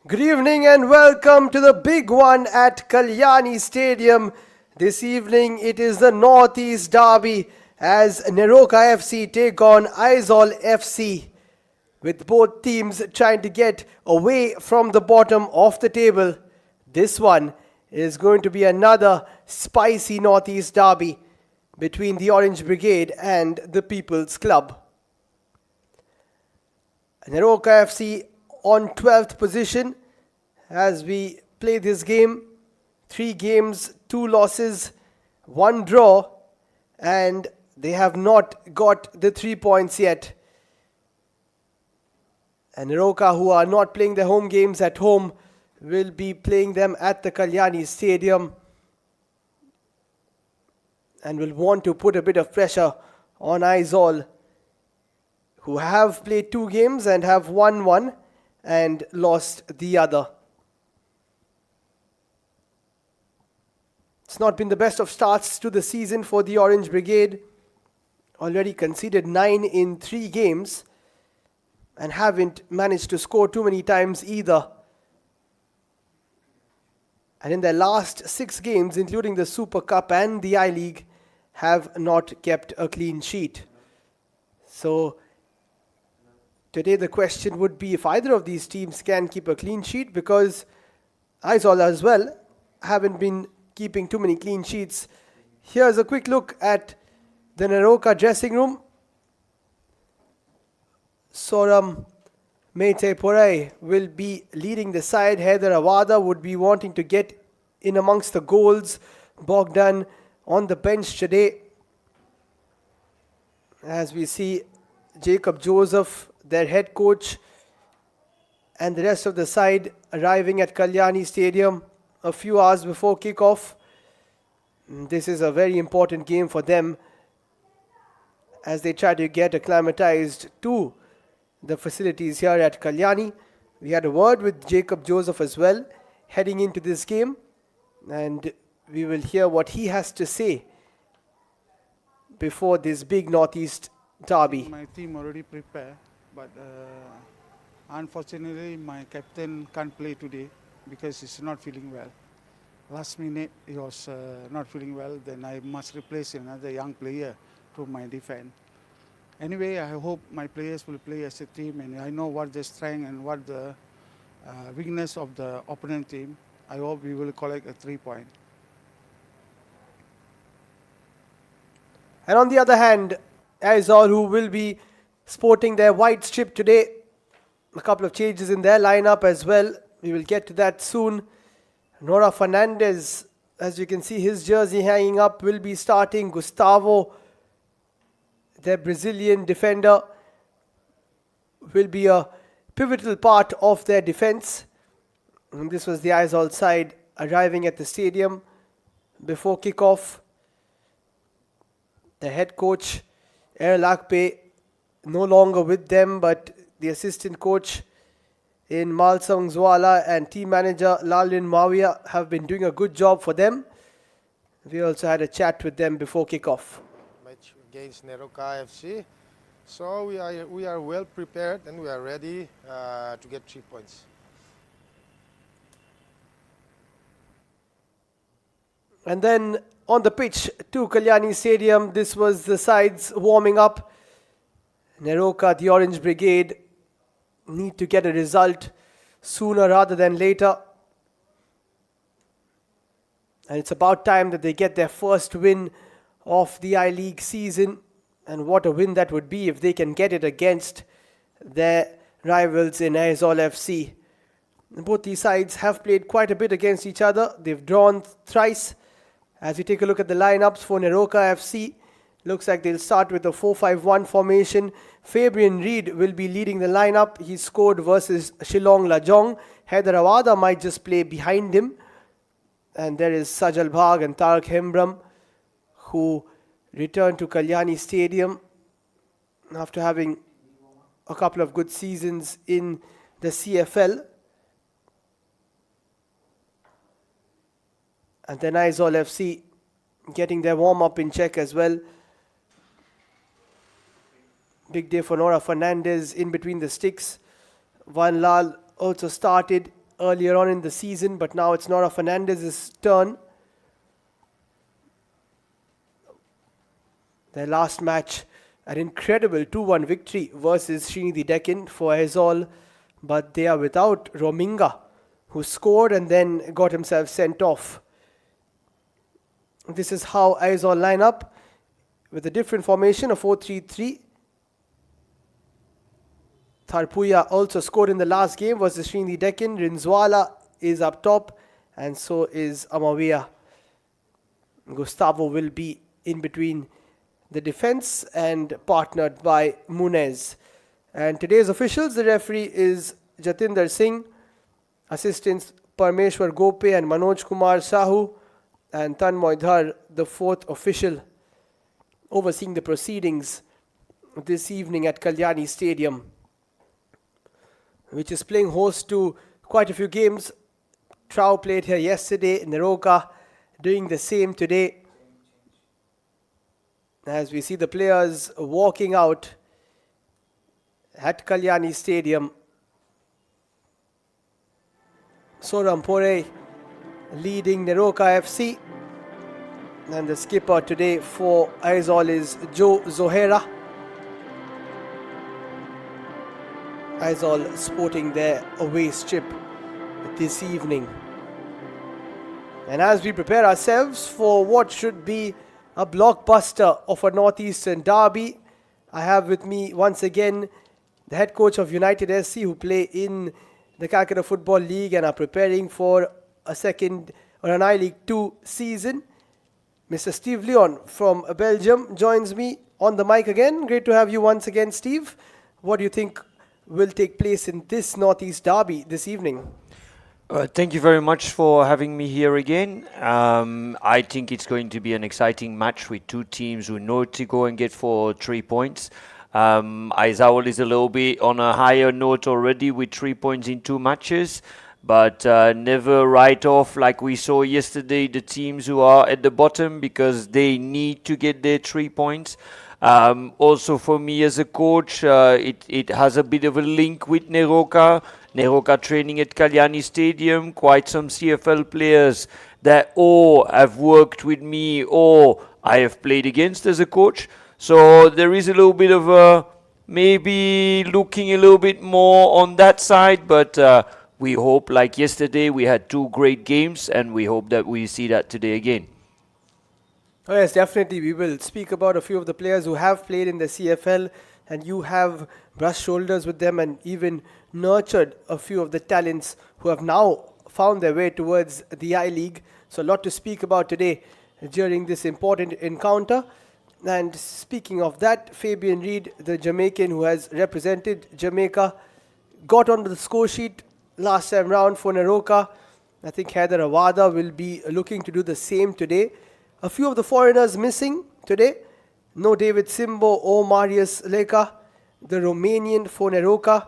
Good evening and welcome to the big one at Kalyani Stadium. This evening it is the Northeast Derby as Neroca FC take on Aizawl FC, with both teams trying to get away from the bottom of the table. This one is going to be another spicy Northeast Derby between the Orange Brigade and the People's Club. Neroca FC on 12th position as we play this game. 3 games, 2 losses, 1 draw, and they have not got the 3 points yet. And Neroca, who are not playing their home games at home, will be playing them at the Kalyani Stadium and will want to put a bit of pressure on Aizawl, who have played 2 games and have won 1 and lost the other. It's not been the best of starts to the season for the Orange Brigade. Already conceded 9 in 3 games and haven't managed to score too many times either. And in their last 6 games, including the Super Cup and the I-League, have not kept a clean sheet. So today the question would be if either of these teams can keep a clean sheet, because Aizawl as well haven't been keeping too many clean sheets. Here's a quick look at the Neroca dressing room. Soram Meitepore will be leading the side. Haider Awada would be wanting to get in amongst the goals. Bogdan on the bench today. As we see Jacob Joseph, their head coach, and the rest of the side arriving at Kalyani Stadium a few hours before kickoff. This is a very important game for them as they try to get acclimatized to the facilities here at Kalyani. We had a word with Jacob Joseph as well heading into this game, and we will hear what he has to say before this big Northeast derby. My team already prepared, but unfortunately my captain can't play today because he's not feeling well. Last minute he was not feeling well, then I must replace another young player to my defense. Anyway, I hope my players will play as a team, and I know what the strength and what the weakness of the opponent team. I hope we will collect a 3 point. And on the other hand, Aizawl, who will be sporting their white strip today, a couple of changes in their lineup as well. We will get to that soon. Nora Fernandez, as you can see his jersey hanging up, will be starting. Gustavo, their Brazilian defender, will be a pivotal part of their defense. And this was the Aizawl side arriving at the stadium before kickoff. The head coach, Erlakpe, no longer with them, but the assistant coach in Malsang Zwala and team manager Lalin Mawia have been doing a good job for them. We also had a chat with them before kickoff. Match against Neroca FC. So we are well prepared and we are ready to get 3 points. And then on the pitch to Kalyani Stadium, this was the sides warming up. Neroca, the Orange Brigade, need to get a result sooner rather than later. And it's about time that they get their first win of the I-League season. And what a win that would be if they can get it against their rivals in Aizawl FC. Both these sides have played quite a bit against each other. They've drawn thrice. As we take a look at the lineups for Neroca FC, looks like they'll start with a 4-5-1 formation. Fabian Reed will be leading the lineup. He scored versus Shillong Lajong. Haider Awada might just play behind him. And there is Sajal Bhag and Tarak Hembram, who returned to Kalyani Stadium after having a couple of good seasons in the CFL. And then Aizawl FC getting their warm-up in check as well. Big day for Nora Fernandez in between the sticks. Van Lal also started earlier on in the season, but now it's Nora Fernandez's turn. Their last match, an incredible 2-1 victory versus Srinidhi Deccan for Aizawl, but they are without Rominga, who scored and then got himself sent off. This is how Aizawl line up with a different formation, a 4-3-3. Tharpuya also scored in the last game versus Srinidhi Deccan. Rinzwala is up top, and so is Amawiya. Gustavo will be in between the defense and partnered by Munez. And today's officials, the referee is Jatinder Singh, assistants Parmeshwar Gope and Manoj Kumar Sahu, and Tanmoy Dhar, the fourth official, overseeing the proceedings this evening at Kalyani Stadium, which is playing host to quite a few games. Trau played here yesterday, Neroca doing the same today. As we see the players walking out at Kalyani Stadium. Sorampore leading Neroca FC. And the skipper today for Aizawl is Joe Zohera. Aizawl sporting their away strip this evening. And as we prepare ourselves for what should be a blockbuster of a Northeastern derby, I have with me once again the head coach of United SC, who play in the Calcutta Football League and are preparing for a second or an I-League 2 season. Mr. Steve Leon from Belgium joins me on the mic again. Great to have you once again, Steve. What do you think will take place in this Northeast derby this evening? Thank you very much for having me here again. I think it's going to be an exciting match with two teams who know to go and get for 3 points. Aizawl is a little bit on a higher note already with 3 points in 2 matches, but never write off, like we saw yesterday, the teams who are at the bottom, because they need to get their 3 points. Also for me as a coach, it has a bit of a link with Neroca. Neroca training at Kalyani Stadium, quite some CFL players that all have worked with me or I have played against as a coach. So there is a little bit of a, maybe looking a little bit more on that side, but we hope, like yesterday, we had 2 great games, and we hope that we see that today again. Oh yes, definitely. We will speak about a few of the players who have played in the CFL, and you have brushed shoulders with them and even nurtured a few of the talents who have now found their way towards the I-League. So a lot to speak about today during this important encounter. And speaking of that, Fabian Reid, the Jamaican who has represented Jamaica, got onto the score sheet last time round for Neroca. I think Haider Awada will be looking to do the same today. A few of the foreigners missing today. No David Simbo or Marius Leka, the Romanian for Neroca,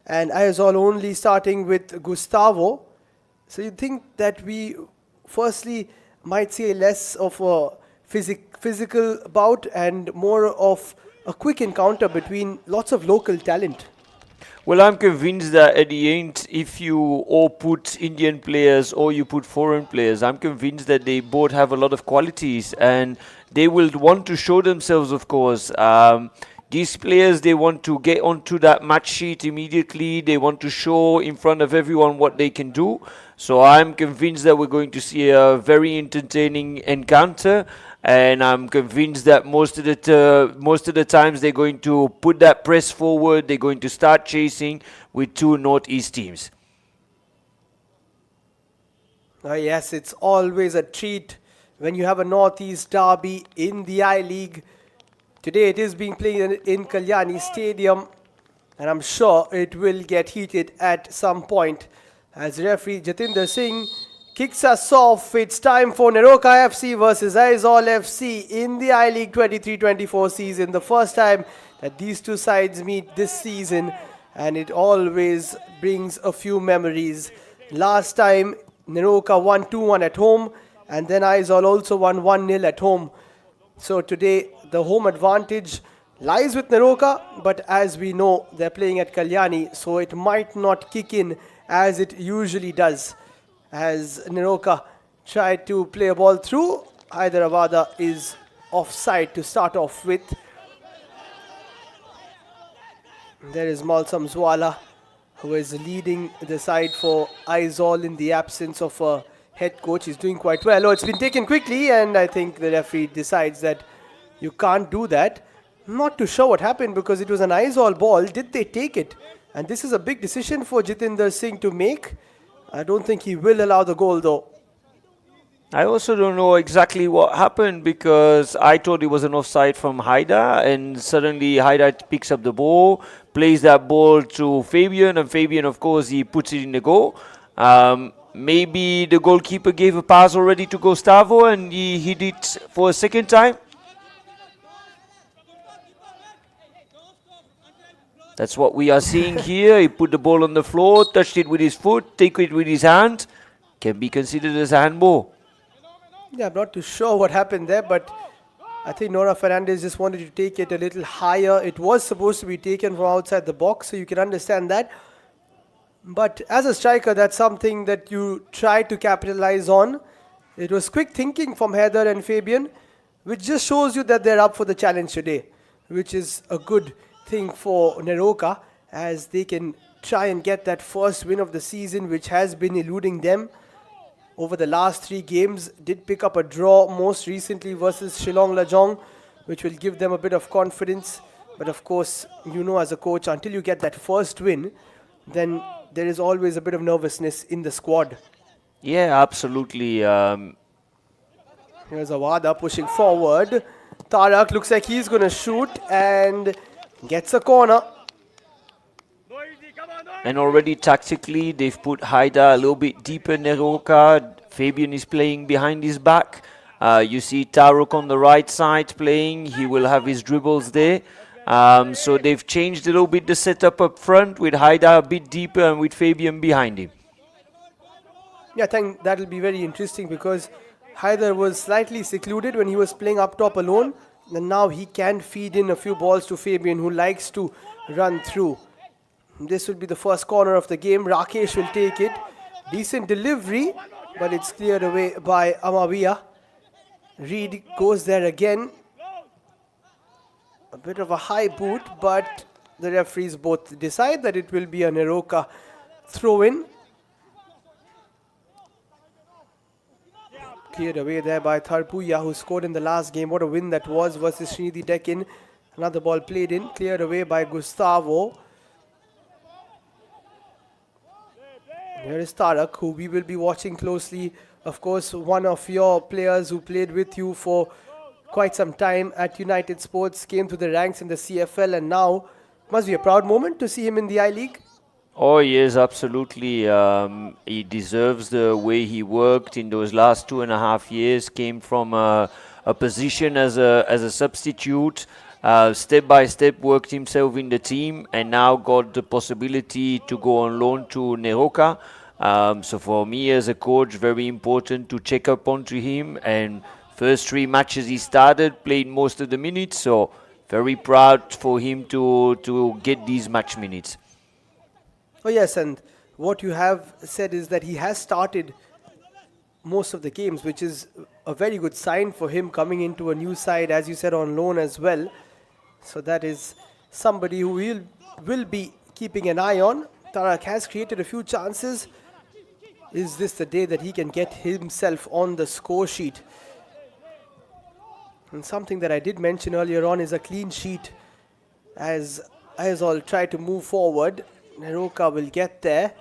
and Aizawl only starting with Gustavo. So you think that we firstly might see less of a physical bout and more of a quick encounter between lots of local talent? Well, I'm convinced that at the end, if you all put Indian players or you put foreign players, I'm convinced that they both have a lot of qualities and they will want to show themselves, of course. These players, they want to get onto that match sheet immediately. They want to show in front of everyone what they can do. So I'm convinced that we're going to see a very entertaining encounter. And I'm convinced that most of the times they're going to put that press forward. They're going to start chasing with 2 Northeast teams. Yes, it's always a treat when you have a Northeast derby in the I-League. Today it is being played in Kalyani Stadium, and I'm sure it will get heated at some point. As referee Jatinder Singh kicks us off, it's time for Neroca FC versus Aizawl FC in the I-League 23-24 season. The first time that these two sides meet this season, and it always brings a few memories. Last time Neroca won 2-1 at home, and then Aizawl also won 1-0 at home. So today the home advantage lies with Neroca, but as we know, they're playing at Kalyani, so it might not kick in as it usually does. As Neroca tried to play a ball through, Hyderabad is offside to start off with. There is Malsam Zwala, who is leading the side for Aizawl in the absence of a head coach. He's doing quite well. Oh, it's been taken quickly, and I think the referee decides that you can't do that. Not too sure what happened because it was an Aizawl ball. Did they take it? And this is a big decision for Jitinder Singh to make. I don't think he will allow the goal though. I also don't know exactly what happened because I thought it was an offside from Haida, and suddenly Haida picks up the ball, plays that ball to Fabian, and Fabian, of course, he puts it in the goal. Maybe the goalkeeper gave a pass already to Gustavo and he hit it for a second time. That's what we are seeing here. He put the ball on the floor, touched it with his foot, take it with his hand. Can be considered as a handball. Yeah, I'm not too sure what happened there, but I think Nora Fernandez just wanted to take it a little higher. It was supposed to be taken from outside the box, so you can understand that. But as a striker, that's something that you try to capitalize on. It was quick thinking from Heather and Fabian, which just shows you that they're up for the challenge today, which is a good thing for Neroca, as they can try and get that first win of the season, which has been eluding them over the last 3 games. Did pick up a draw most recently versus Shillong Lajong, which will give them a bit of confidence. But of course, you know, as a coach, until you get that first win, then there is always a bit of nervousness in the squad. Yeah, absolutely. Here's Awada pushing forward. Tarak looks like he's going to shoot and gets a corner. And already tactically, they've put Haida a little bit deeper in Neroca. Fabian is playing behind his back. You see Taruk on the right side playing. He will have his dribbles there. So they've changed a little bit the setup up front with Haida a bit deeper and with Fabian behind him. Yeah, I think that will be very interesting because Haider was slightly secluded when he was playing up top alone. And now he can feed in a few balls to Fabian, who likes to run through. This will be the first corner of the game. Rakesh will take it. Decent delivery, but it's cleared away by Amaviya. Reed goes there again. A bit of a high boot, but the referees both decide that it will be a Neroca throw-in. Cleared away there by Tharpuya, who scored in the last game. What a win that was versus Srinidhi Deccan. Another ball played in. Cleared away by Gustavo. Here is Tarak, who we will be watching closely. Of course, one of your players who played with you for quite some time at United Sports, came to the ranks in the CFL, and now must be a proud moment to see him in the I-League. Oh yes, absolutely. He deserves the way he worked in those last 2.5 years. Came from a position as a substitute, step by step worked himself in the team, and now got the possibility to go on loan to Neroca. So for me as a coach, very important to check up onto him. And first 3 matches he started, played most of the minutes. So very proud for him to get these match minutes. Oh yes, and what you have said is that he has started most of the games, which is a very good sign for him coming into a new side, as you said, on loan as well. So that is somebody who will be keeping an eye on. Tarak has created a few chances. Is this the day that he can get himself on the score sheet? And something that I did mention earlier on is a clean sheet. As Aizawl try to move forward, Neroca will get there.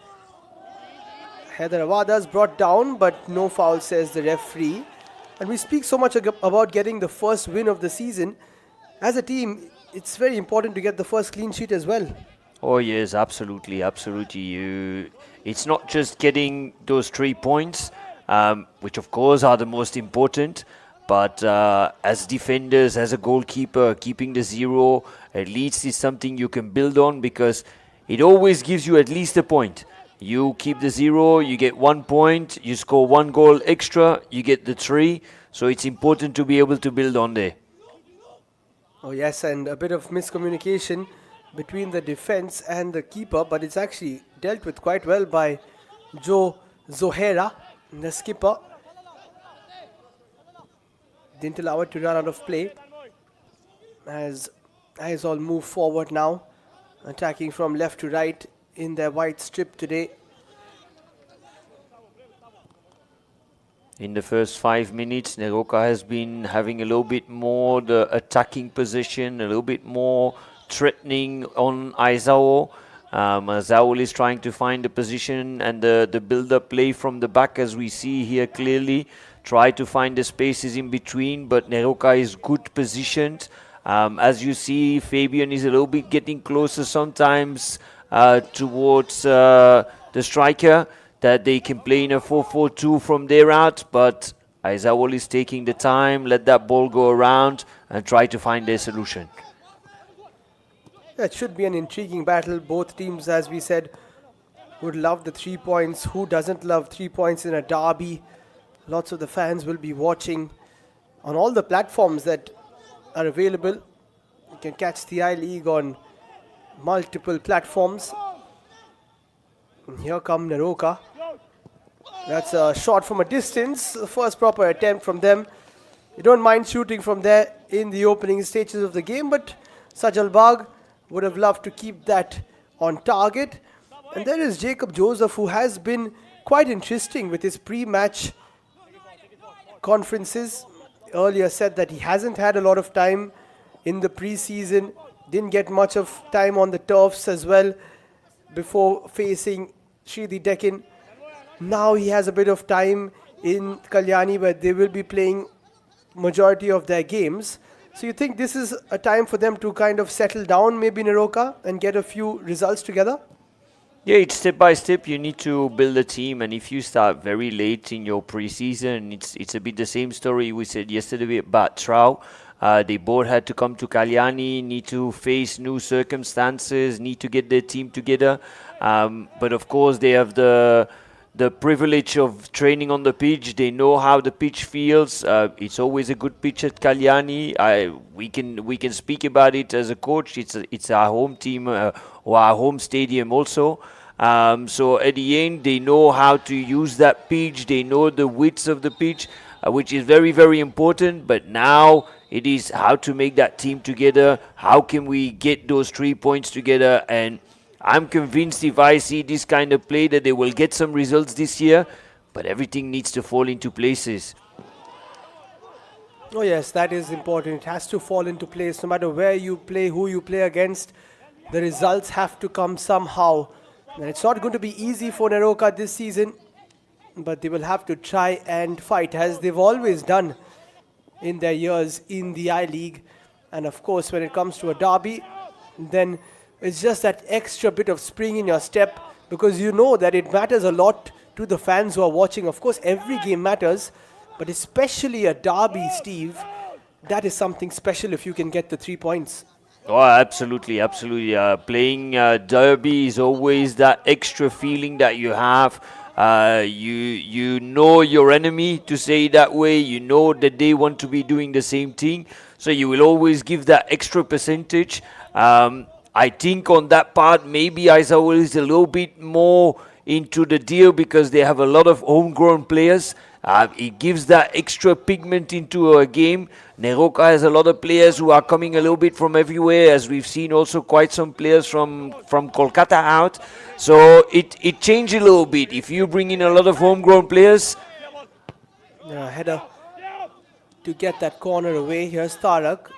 Hyderabad brought down, but no foul, says the referee. And we speak so much about getting the first win of the season. As a team, it's very important to get the first clean sheet as well. Oh yes, absolutely, absolutely. It's not just getting those 3 points, which of course are the most important, but as defenders, as a goalkeeper, keeping the 0 at least is something you can build on, because it always gives you at least a point. You keep the 0, you get 1 point, you score 1 goal extra, you get the 3. So it's important to be able to build on there. Oh yes, and a bit of miscommunication between the defense and the keeper, but it's actually dealt with quite well by Joe Zohera, the skipper. Didn't allow it to run out of play as Aizawl move forward now, attacking from left to right in their white strip today. In the first 5 minutes, Neroca has been having a little bit more the attacking position, a little bit more threatening on Aizawl. Aizawl is trying to find the position and the build-up play from the back, as we see here clearly. Try to find the spaces in between, but Neroca is good positioned. As you see, Fabian is a little bit getting closer sometimes towards the striker, that they can play in a 4-4-2 from there out, but Aizawl is taking the time, let that ball go around and try to find their solution. That should be an intriguing battle. Both teams, as we said, would love the 3 points. Who doesn't love 3 points in a derby? Lots of the fans will be watching on all the platforms that are available. You can catch the I-League on multiple platforms. And here come Neroca. That's a shot from a distance. The first proper attempt from them. You don't mind shooting from there in the opening stages of the game, but Sajal Bagh would have loved to keep that on target. And there is Jacob Joseph, who has been quite interesting with his pre-match conferences. Earlier said that he hasn't had a lot of time in the pre-season, didn't get much of time on the turfs as well before facing Shridi Deccan. Now he has a bit of time in Kalyani, where they will be playing majority of their games. So you think this is a time for them to kind of settle down, maybe Neroca, and get a few results together? Yeah, it's step by step. You need to build a team, and if you start very late in your preseason, it's a bit the same story we said yesterday about Trau. They both had to come to Kalyani, need to face new circumstances, need to get their team together. But of course, they have the privilege of training on the pitch. They know how the pitch feels. It's always a good pitch at Kalyani. We can speak about it as a coach. It's our home team or our home stadium also. So at the end, they know how to use that pitch. They know the width of the pitch, which is very, very important. But now it is how to make that team together. How can we get those 3 points together? And I'm convinced if I see this kind of play that they will get some results this year, but everything needs to fall into places. Oh yes, that is important. It has to fall into place. No matter where you play, who you play against, the results have to come somehow. And it's not going to be easy for Neroca this season, but they will have to try and fight, as they've always done in their years in the I-League. And of course, when it comes to a derby, then it's just that extra bit of spring in your step, because you know that it matters a lot to the fans who are watching. Of course, every game matters, but especially a derby, Steve, that is something special if you can get the 3 points. Oh, absolutely, absolutely. Playing derby is always that extra feeling that you have. You know your enemy, to say it that way. You know that they want to be doing the same thing, so you will always give that extra percentage. I think on that part, maybe Aizawl is a little bit more into the deal because they have a lot of homegrown players. It gives that extra pigment into a game. Neroca has a lot of players who are coming a little bit from everywhere, as we've seen also quite some players from Kolkata out. So it changes a little bit. If you bring in a lot of homegrown players. Header to get that corner away. Here's Tarak.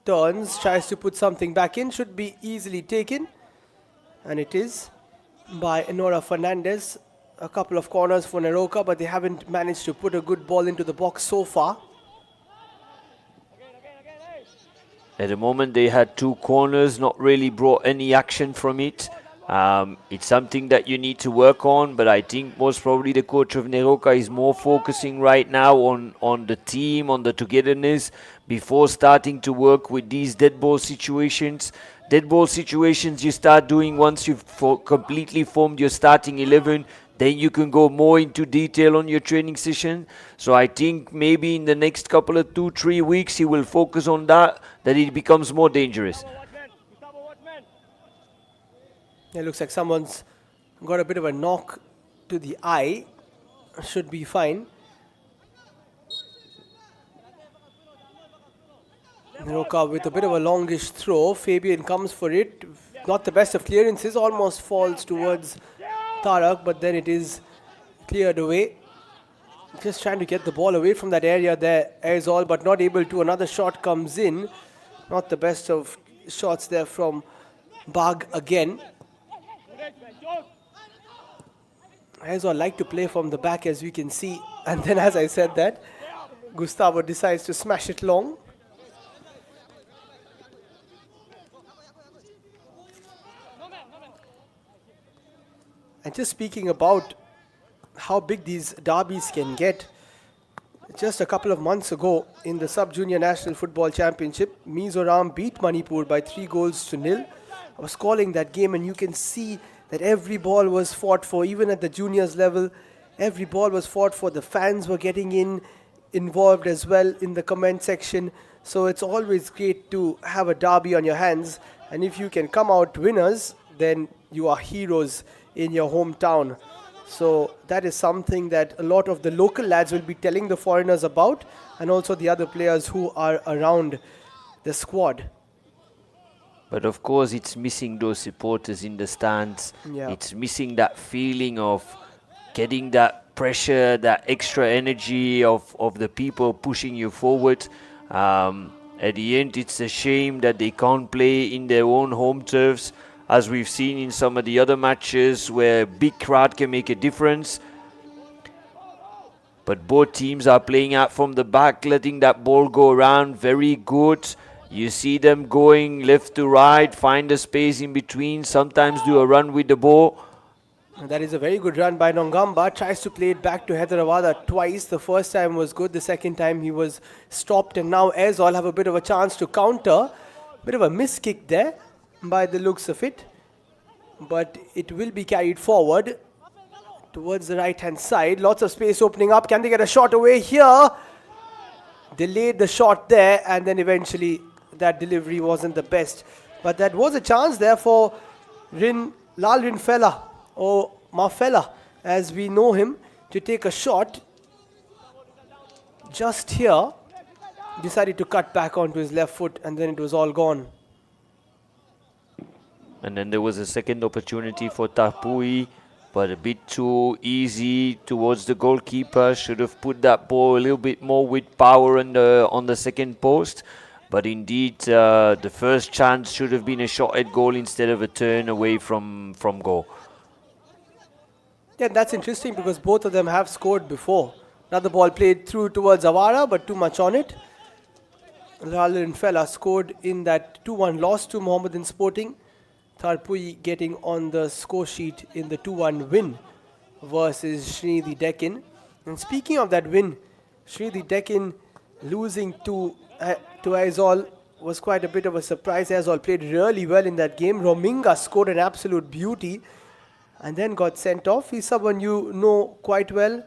Turns, tries to put something back in, should be easily taken, and it is by Nora Fernandez. A couple of corners for Neroca, but they haven't managed to put a good ball into the box so far. At the moment they had 2 corners, not really brought any action from it. It's something that you need to work on, but I think most probably the coach of Neroca is more focusing right now on the team, on the togetherness, before starting to work with these dead ball situations. Dead ball situations you start doing once you've completely formed your starting 11, then you can go more into detail on your training session. So I think maybe in the next couple of 2-3 weeks he will focus on that it becomes more dangerous. It looks like someone's got a bit of a knock to the eye. Should be fine. Neroca with a bit of a longish throw. Fabian comes for it. Not the best of clearances. Almost falls towards Tarak, but then it is cleared away. Just trying to get the ball away from that area there, Aizawl, but not able to. Another shot comes in. Not the best of shots there from Bag again. Aizawl like to play from the back, as we can see. And then, as I said that, Gustavo decides to smash it long. And just speaking about how big these derbies can get, just a couple of months ago in the Sub-Junior National Football Championship, Mizoram beat Manipur by 3-0. I was calling that game, and you can see that every ball was fought for, even at the juniors level. Every ball was fought for. The fans were getting involved as well in the comment section. So it's always great to have a derby on your hands. And if you can come out winners, then you are heroes in your hometown. So that is something that a lot of the local lads will be telling the foreigners about, and also the other players who are around the squad. But of course, it's missing those supporters in the stands. Yeah. It's missing that feeling of getting that pressure, that extra energy of the people pushing you forward. At the end, it's a shame that they can't play in their own home turfs, as we've seen in some of the other matches where big crowd can make a difference. But both teams are playing out from the back, letting that ball go around. Very good. You see them going left to right, find a space in between, sometimes do a run with the ball. And that is a very good run by Nongamba. Tries to play it back to Hyderabad twice. The first time was good. The second time he was stopped. And now Aizawl have a bit of a chance to counter. Bit of a miss kick there by the looks of it. But it will be carried forward towards the right-hand side. Lots of space opening up. Can they get a shot away here? Delayed the shot there, and then eventually that delivery wasn't the best. But that was a chance there for Lal Rinfella, or Mafella, as we know him, to take a shot. Just here, decided to cut back onto his left foot, and then it was all gone. And then there was a second opportunity for Tapui, but a bit too easy towards the goalkeeper. Should have put that ball a little bit more with power on the second post. But indeed, the first chance should have been a shot at goal instead of a turn away from goal. Yeah, that's interesting because both of them have scored before. Another ball played through towards Awara, but too much on it. Lalin Fella scored in that 2-1 loss to Mohammedan Sporting. Tharpui getting on the score sheet in the 2-1 win versus Srinidhi Deccan. And speaking of that win, Srinidhi Deccan losing to Aizawl was quite a bit of a surprise. Aizawl played really well in that game. Rominga scored an absolute beauty and then got sent off. He's someone you know quite well.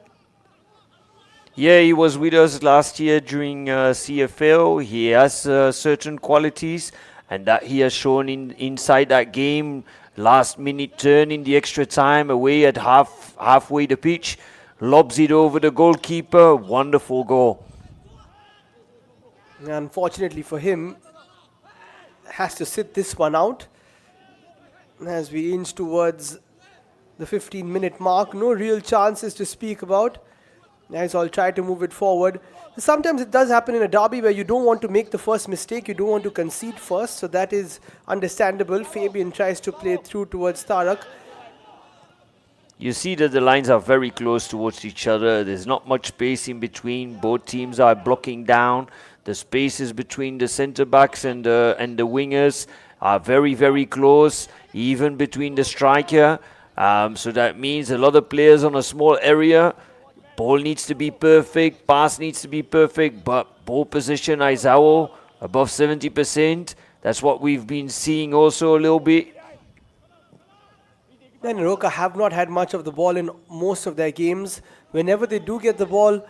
Yeah, he was with us last year during CFL. He has certain qualities, and that he has shown inside that game. Last minute turn in the extra time, away at halfway the pitch, lobs it over the goalkeeper. Wonderful goal. Unfortunately for him, has to sit this one out as we inch towards the 15-minute mark. No real chances to speak about. Aizawl try to move it forward. Sometimes it does happen in a derby where you don't want to make the first mistake, you don't want to concede first, so that is understandable. Fabian tries to play through towards Tarak. You see that the lines are very close towards each other. There's not much space in between. Both teams are blocking down. The spaces between the centre backs and the wingers are very, very close, even between the striker. So that means a lot of players on a small area. Ball needs to be perfect, pass needs to be perfect, but ball position, Aizawl, above 70%. That's what we've been seeing also a little bit. Then Neroca have not had much of the ball in most of their games. Whenever they do get the ball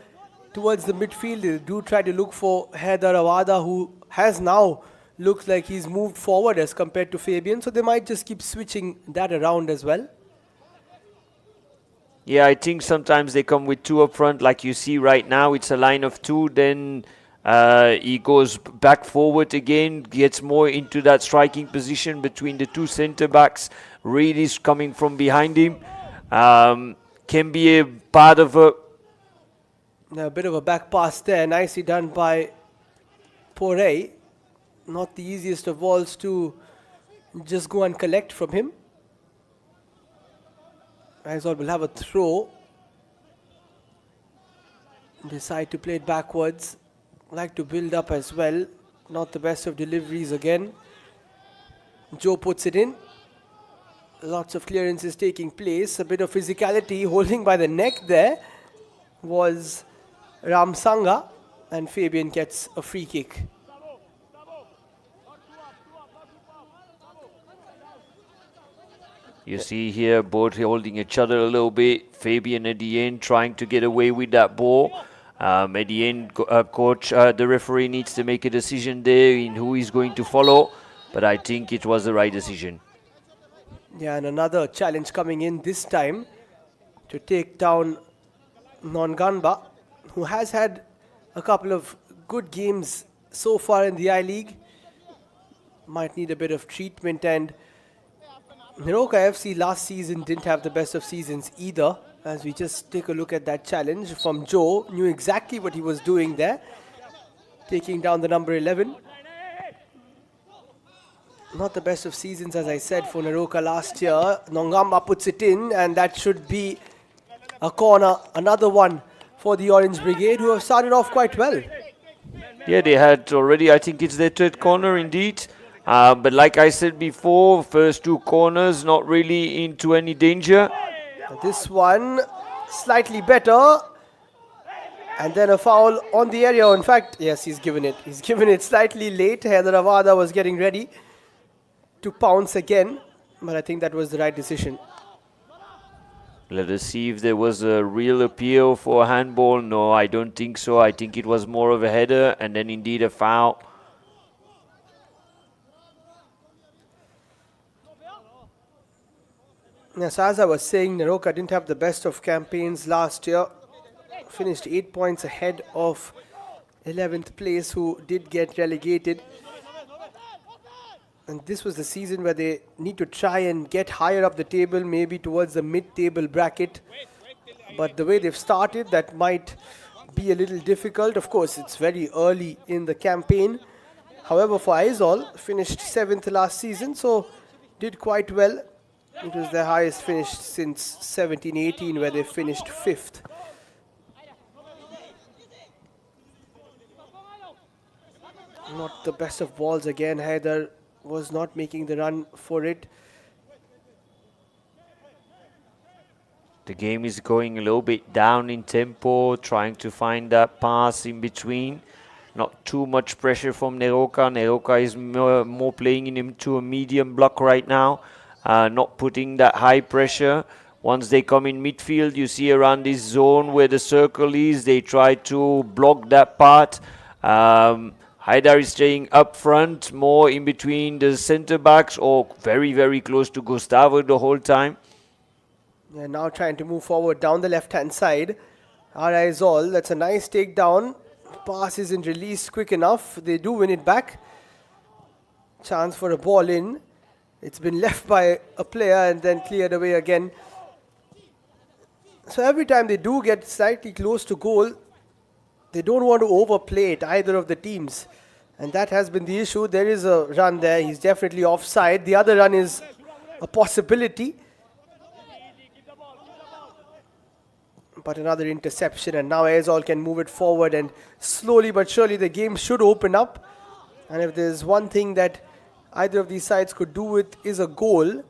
towards the midfield, they do try to look for Hyder Awada, who has now looks like he's moved forward as compared to Fabian, so they might just keep switching that around as well. Yeah, I think sometimes they come with two up front, like you see right now. It's a line of two, then he goes back forward again, gets more into that striking position between the two centre backs. Reed is coming from behind him. Can be a part of a... A bit of a back pass there, nicely done by Porey. Not the easiest of balls to just go and collect from him. Aizawl will have a throw. Decide to play it backwards. Like to build up as well. Not the best of deliveries again. Joe puts it in. Lots of clearances taking place. A bit of physicality, holding by the neck there was Ramsanga, and Fabian gets a free kick. You see here both holding each other a little bit. Fabian at the end trying to get away with that ball. At the end, coach, the referee needs to make a decision there in who he's going to follow. But I think it was the right decision. Yeah, and another challenge coming in this time to take down Nonganba, who has had a couple of good games so far in the I-League. Might need a bit of treatment, and Neroca FC last season didn't have the best of seasons either. As we just take a look at that challenge from Joe, knew exactly what he was doing there, taking down the number 11. Not the best of seasons, as I said, for Neroca last year. Nongamba puts it in, and that should be a corner, another one for the Orange Brigade, who have started off quite well. Yeah, they had already, I think it's their third corner indeed. But like I said before, first two corners not really into any danger. This one slightly better, and then a foul on the area. In fact, yes, he's given it. He's given it slightly late. Hyderabad was getting ready to pounce again, but I think that was the right decision. Let us see if there was a real appeal for a handball. No, I don't think so. I think it was more of a header and then indeed a foul. Yes, as I was saying, Neroca didn't have the best of campaigns last year. Finished 8 points ahead of 11th place, who did get relegated. And this was the season where they need to try and get higher up the table, maybe towards the mid-table bracket. But the way they've started, that might be a little difficult. Of course, it's very early in the campaign. However, for Aizawl, finished 7th last season, so did quite well. It was their highest finish since 17-18, where they finished 5th. Not the best of balls again. Haider was not making the run for it. The game is going a little bit down in tempo, trying to find that pass in between. Not too much pressure from Neroca. Neroca is more playing into a medium block right now. Not putting that high pressure. Once they come in midfield, you see around this zone where the circle is, they try to block that part. Haidar is staying up front, more in between the centre backs, or very, very close to Gustavo the whole time. Yeah, now trying to move forward down the left-hand side. Aizawl, that's a nice takedown. Pass isn't released quick enough. They do win it back. Chance for a ball in. It's been left by a player and then cleared away again. So every time they do get slightly close to goal, they don't want to overplay it, either of the teams. And that has been the issue. There is a run there. He's definitely offside. The other run is a possibility. But another interception, and now Aizawl can move it forward, and slowly but surely the game should open up. And if there's one thing that either of these sides could do with is a goal.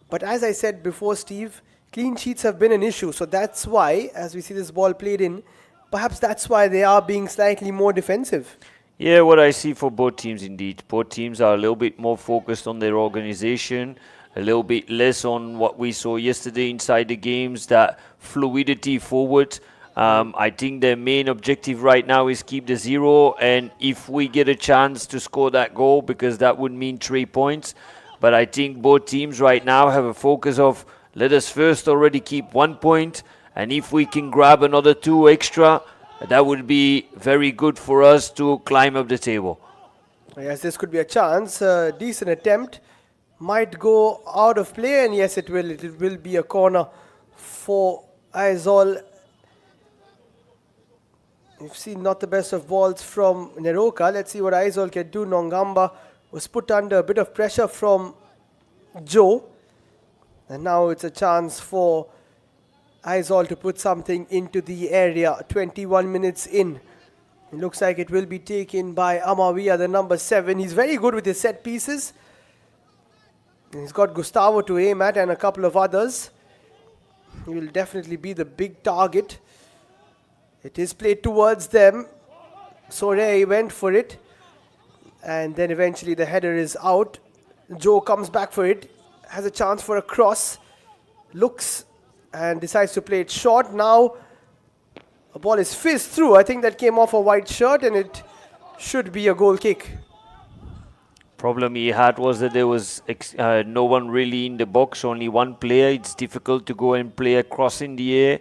But as I said before, Steve, clean sheets have been an issue. So that's why, as we see this ball played in, perhaps that's why they are being slightly more defensive. Yeah, what I see for both teams indeed. Both teams are a little bit more focused on their organization, a little bit less on what we saw yesterday inside the games, that fluidity forward. I think their main objective right now is keep the 0, and if we get a chance to score that goal, because that would mean 3 points. But I think both teams right now have a focus of let us first already keep 1 point, and if we can grab another 2 extra, that would be very good for us to climb up the table. Yes, this could be a chance. Decent attempt. Might go out of play, and yes, it will. It will be a corner for Aizawl. We've seen not the best of balls from Neroca. Let's see what Aizawl can do. Nongamba was put under a bit of pressure from Joe. And now it's a chance for Aizawl to put something into the area. 21 minutes in. It looks like it will be taken by Amawiya, the number 7. He's very good with his set pieces. And he's got Gustavo to aim at and a couple of others. He will definitely be the big target. It is played towards them. Sore went for it. And then eventually the header is out. Joe comes back for it. Has a chance for a cross. Looks and decides to play it short. Now a ball is fizzed through. I think that came off a white shirt, and it should be a goal kick. Problem he had was that there was no one really in the box, only one player. It's difficult to go and play a cross in the air.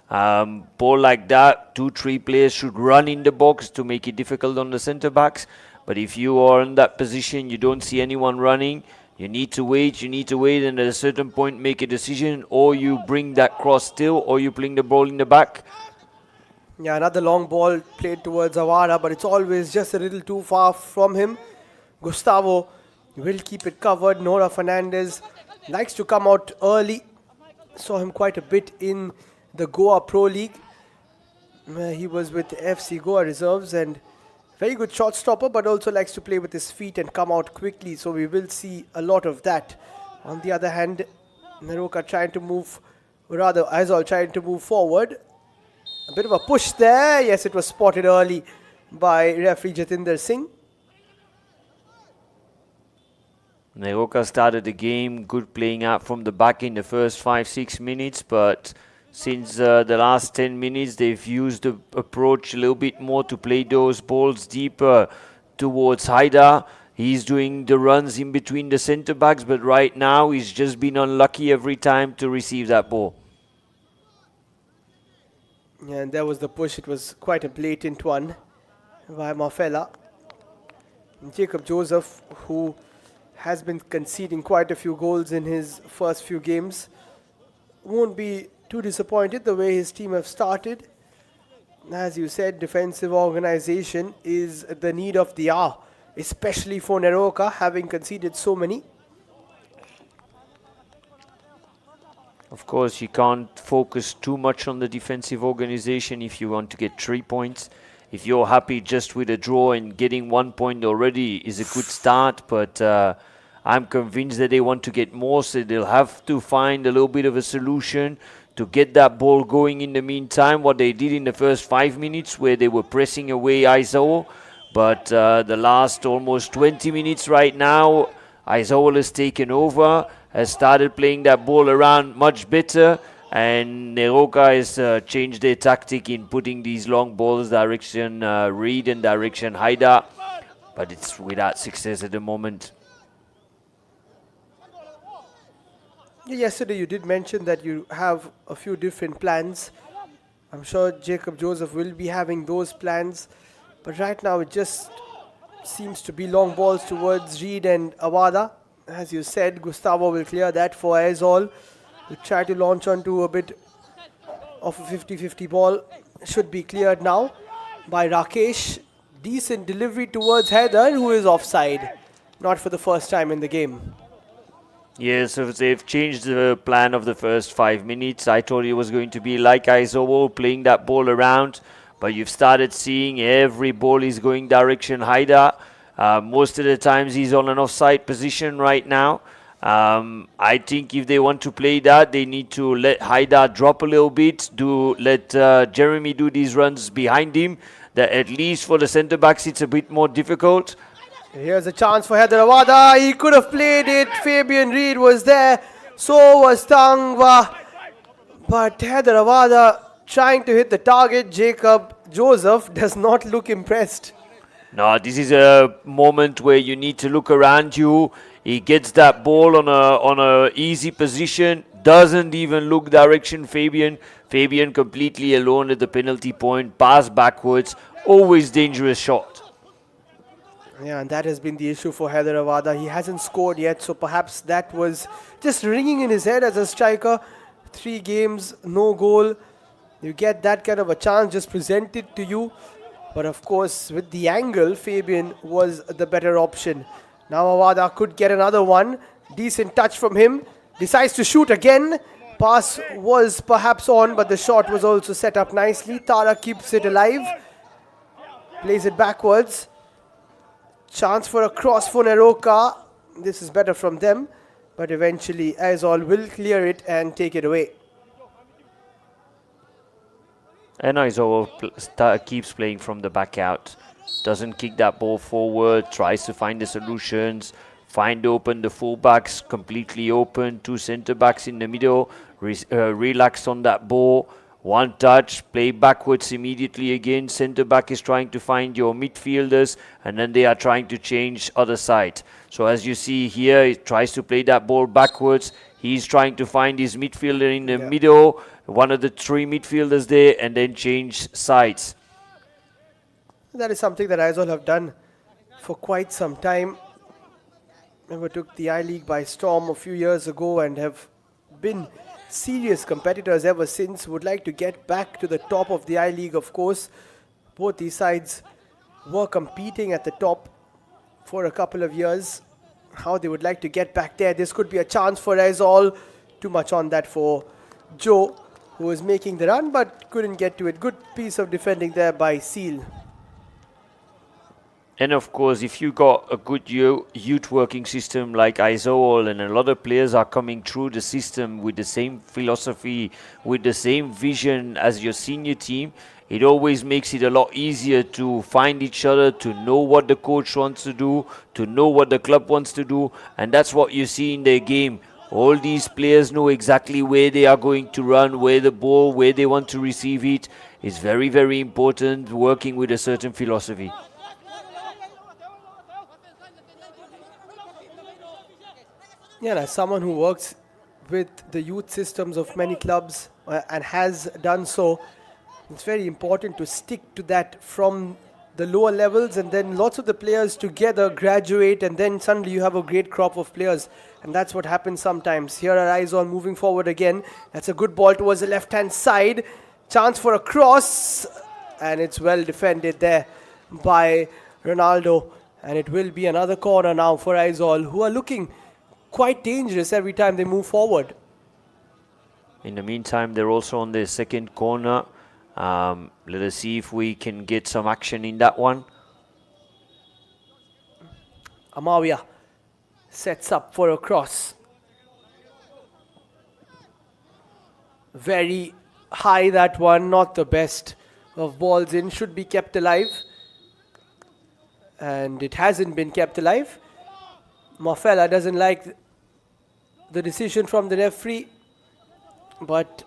Ball like that, 2-3 players should run in the box to make it difficult on the centre backs. But if you are in that position, you don't see anyone running, you need to wait, and at a certain point make a decision, or you bring that cross still, or you bring the ball in the back. Yeah, another long ball played towards Awara, but it's always just a little too far from him. Gustavo will keep it covered. Nora Fernandez likes to come out early. Saw him quite a bit in the Goa Pro League. He was with FC Goa Reserves, and very good shot stopper, but also likes to play with his feet and come out quickly. So we will see a lot of that. On the other hand, Neroca trying to move, or rather Aizawl trying to move forward. A bit of a push there. Yes, it was spotted early by referee Jatinder Singh. Neroca started the game good, playing out from the back in the first 5-6 minutes, but since the last 10 minutes they've used the approach a little bit more to play those balls deeper towards Haida. He's doing the runs in between the centre backs, but right now he's just been unlucky every time to receive that ball. Yeah, and there was the push. It was quite a blatant one by Mafela. Jacob Joseph, who has been conceding quite a few goals in his first few games, won't be too disappointed the way his team have started. As you said, defensive organization is the need of the hour, especially for Neroca, having conceded so many. Of course, you can't focus too much on the defensive organization if you want to get 3 points. If you're happy just with a draw and getting 1 point already is a good start, but I'm convinced that they want to get more, so they'll have to find a little bit of a solution to get that ball going in the meantime, what they did in the first 5 minutes where they were pressing away Aizawl. But the last almost 20 minutes right now, Aizawl has taken over, has started playing that ball around much better, and Neroca has changed their tactic in putting these long balls direction Reed and direction Haida, but it's without success at the moment. Yesterday you did mention that you have a few different plans. I'm sure Jacob Joseph will be having those plans, but right now it just seems to be long balls towards Reed and Awada. As you said, Gustavo will clear that for Aizawl. We try to launch onto a bit of a 50-50 ball. Should be cleared now by Rakesh. Decent delivery towards Heather, who is offside. Not for the first time in the game. Yes, so they've changed the plan of the first 5 minutes. I thought it was going to be like Aizawl, playing that ball around, but you've started seeing every ball is going direction Haida. Most of the times he's on an offside position right now. I think if they want to play that, they need to let Haida drop a little bit, let Jeremy do these runs behind him. That at least for the centre backs it's a bit more difficult. Here's a chance for Heather Awada. He could have played it. Fabian Reed was there. So was Tangwa. But Heather Awada trying to hit the target. Jacob Joseph does not look impressed. No, this is a moment where you need to look around you. He gets that ball on a easy position, doesn't even look direction Fabian. Fabian completely alone at the penalty point, pass backwards, always dangerous shot. Yeah, and that has been the issue for Hyderabad. He hasn't scored yet, so perhaps that was just ringing in his head as a striker. 3 games, no goal. You get that kind of a chance just presented to you. But of course, with the angle, Fabian was the better option. Now Awada could get another one. Decent touch from him. Decides to shoot again. Pass was perhaps on, but the shot was also set up nicely. Tara keeps it alive. Plays it backwards. Chance for a cross for Neroca. This is better from them. But eventually, Aizawl will clear it and take it away. And Aizawl keeps playing from the back out. Doesn't kick that ball forward. Tries to find the solutions. Find open the fullbacks. Completely open. 2 centre backs in the middle. Relaxed on that ball. One touch. Play backwards immediately again. Centre back is trying to find your midfielders. And then they are trying to change other side. So as you see here, he tries to play that ball backwards. He's trying to find his midfielder in the middle. One of the 3 midfielders there, and then change sides. That is something that Aizawl have done for quite some time. Remember, took the I-League by storm a few years ago and have been serious competitors ever since. Would like to get back to the top of the I-League, of course. Both these sides were competing at the top for a couple of years. How they would like to get back there. This could be a chance for Aizawl. Too much on that for Joe, who was making the run but couldn't get to it. Good piece of defending there by Seal. And of course, if you got a good youth working system like Aizawl, and a lot of players are coming through the system with the same philosophy, with the same vision as your senior team, it always makes it a lot easier to find each other, to know what the coach wants to do, to know what the club wants to do. And that's what you see in their game. All these players know exactly where they are going to run, where the ball, where they want to receive it. It's very, very important working with a certain philosophy. Yeah, as someone who works with the youth systems of many clubs and has done so, it's very important to stick to that from the lower levels, and then lots of the players together graduate, and then suddenly you have a great crop of players. And that's what happens sometimes. Here are Aizawl moving forward again. That's a good ball towards the left-hand side. Chance for a cross, and it's well defended there by Ronaldo. And it will be another corner now for Aizawl, who are looking quite dangerous every time they move forward. In the meantime, they're also on the second corner. Let us see if we can get some action in that one. Amawiya sets up for a cross. Very high, that one, not the best of balls in, should be kept alive. And it hasn't been kept alive. Mafella doesn't like the decision from the referee, but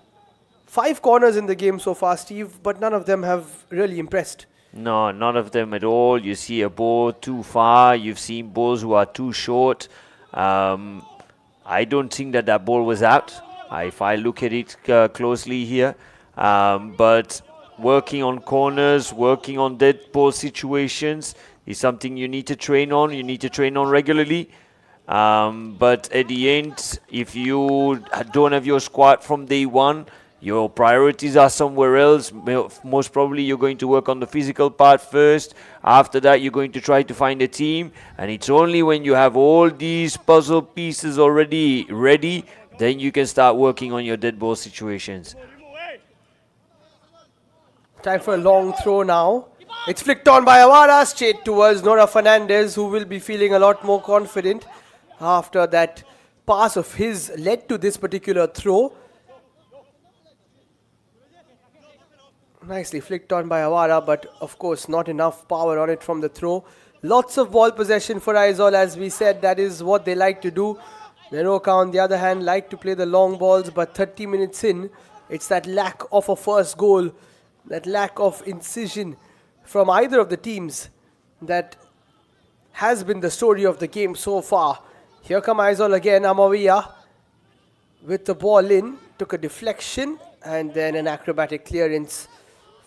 5 corners in the game so far, Steve, but none of them have really impressed. No, none of them at all. You see a ball too far. You've seen balls who are too short. I don't think that ball was out, if I look at it closely here. But working on corners, working on dead ball situations is something you need to train on. You need to train on regularly. But at the end, if you don't have your squad from day one, your priorities are somewhere else. Most probably you're going to work on the physical part first. After that, you're going to try to find a team. And it's only when you have all these puzzle pieces already ready, then you can start working on your dead ball situations. Time for a long throw now. It's flicked on by Awada straight towards Nora Fernandez, who will be feeling a lot more confident after that pass of his led to this particular throw. Nicely flicked on by Awada, but of course not enough power on it from the throw. Lots of ball possession for Aizawl, as we said. That is what they like to do. Neroca, on the other hand, like to play the long balls, but 30 minutes in, It's that lack of a first goal, that lack of incision from either of the teams that has been the story of the game so far. Here come Aizawl again. Amawiya with the ball in, took a deflection and then an acrobatic clearance.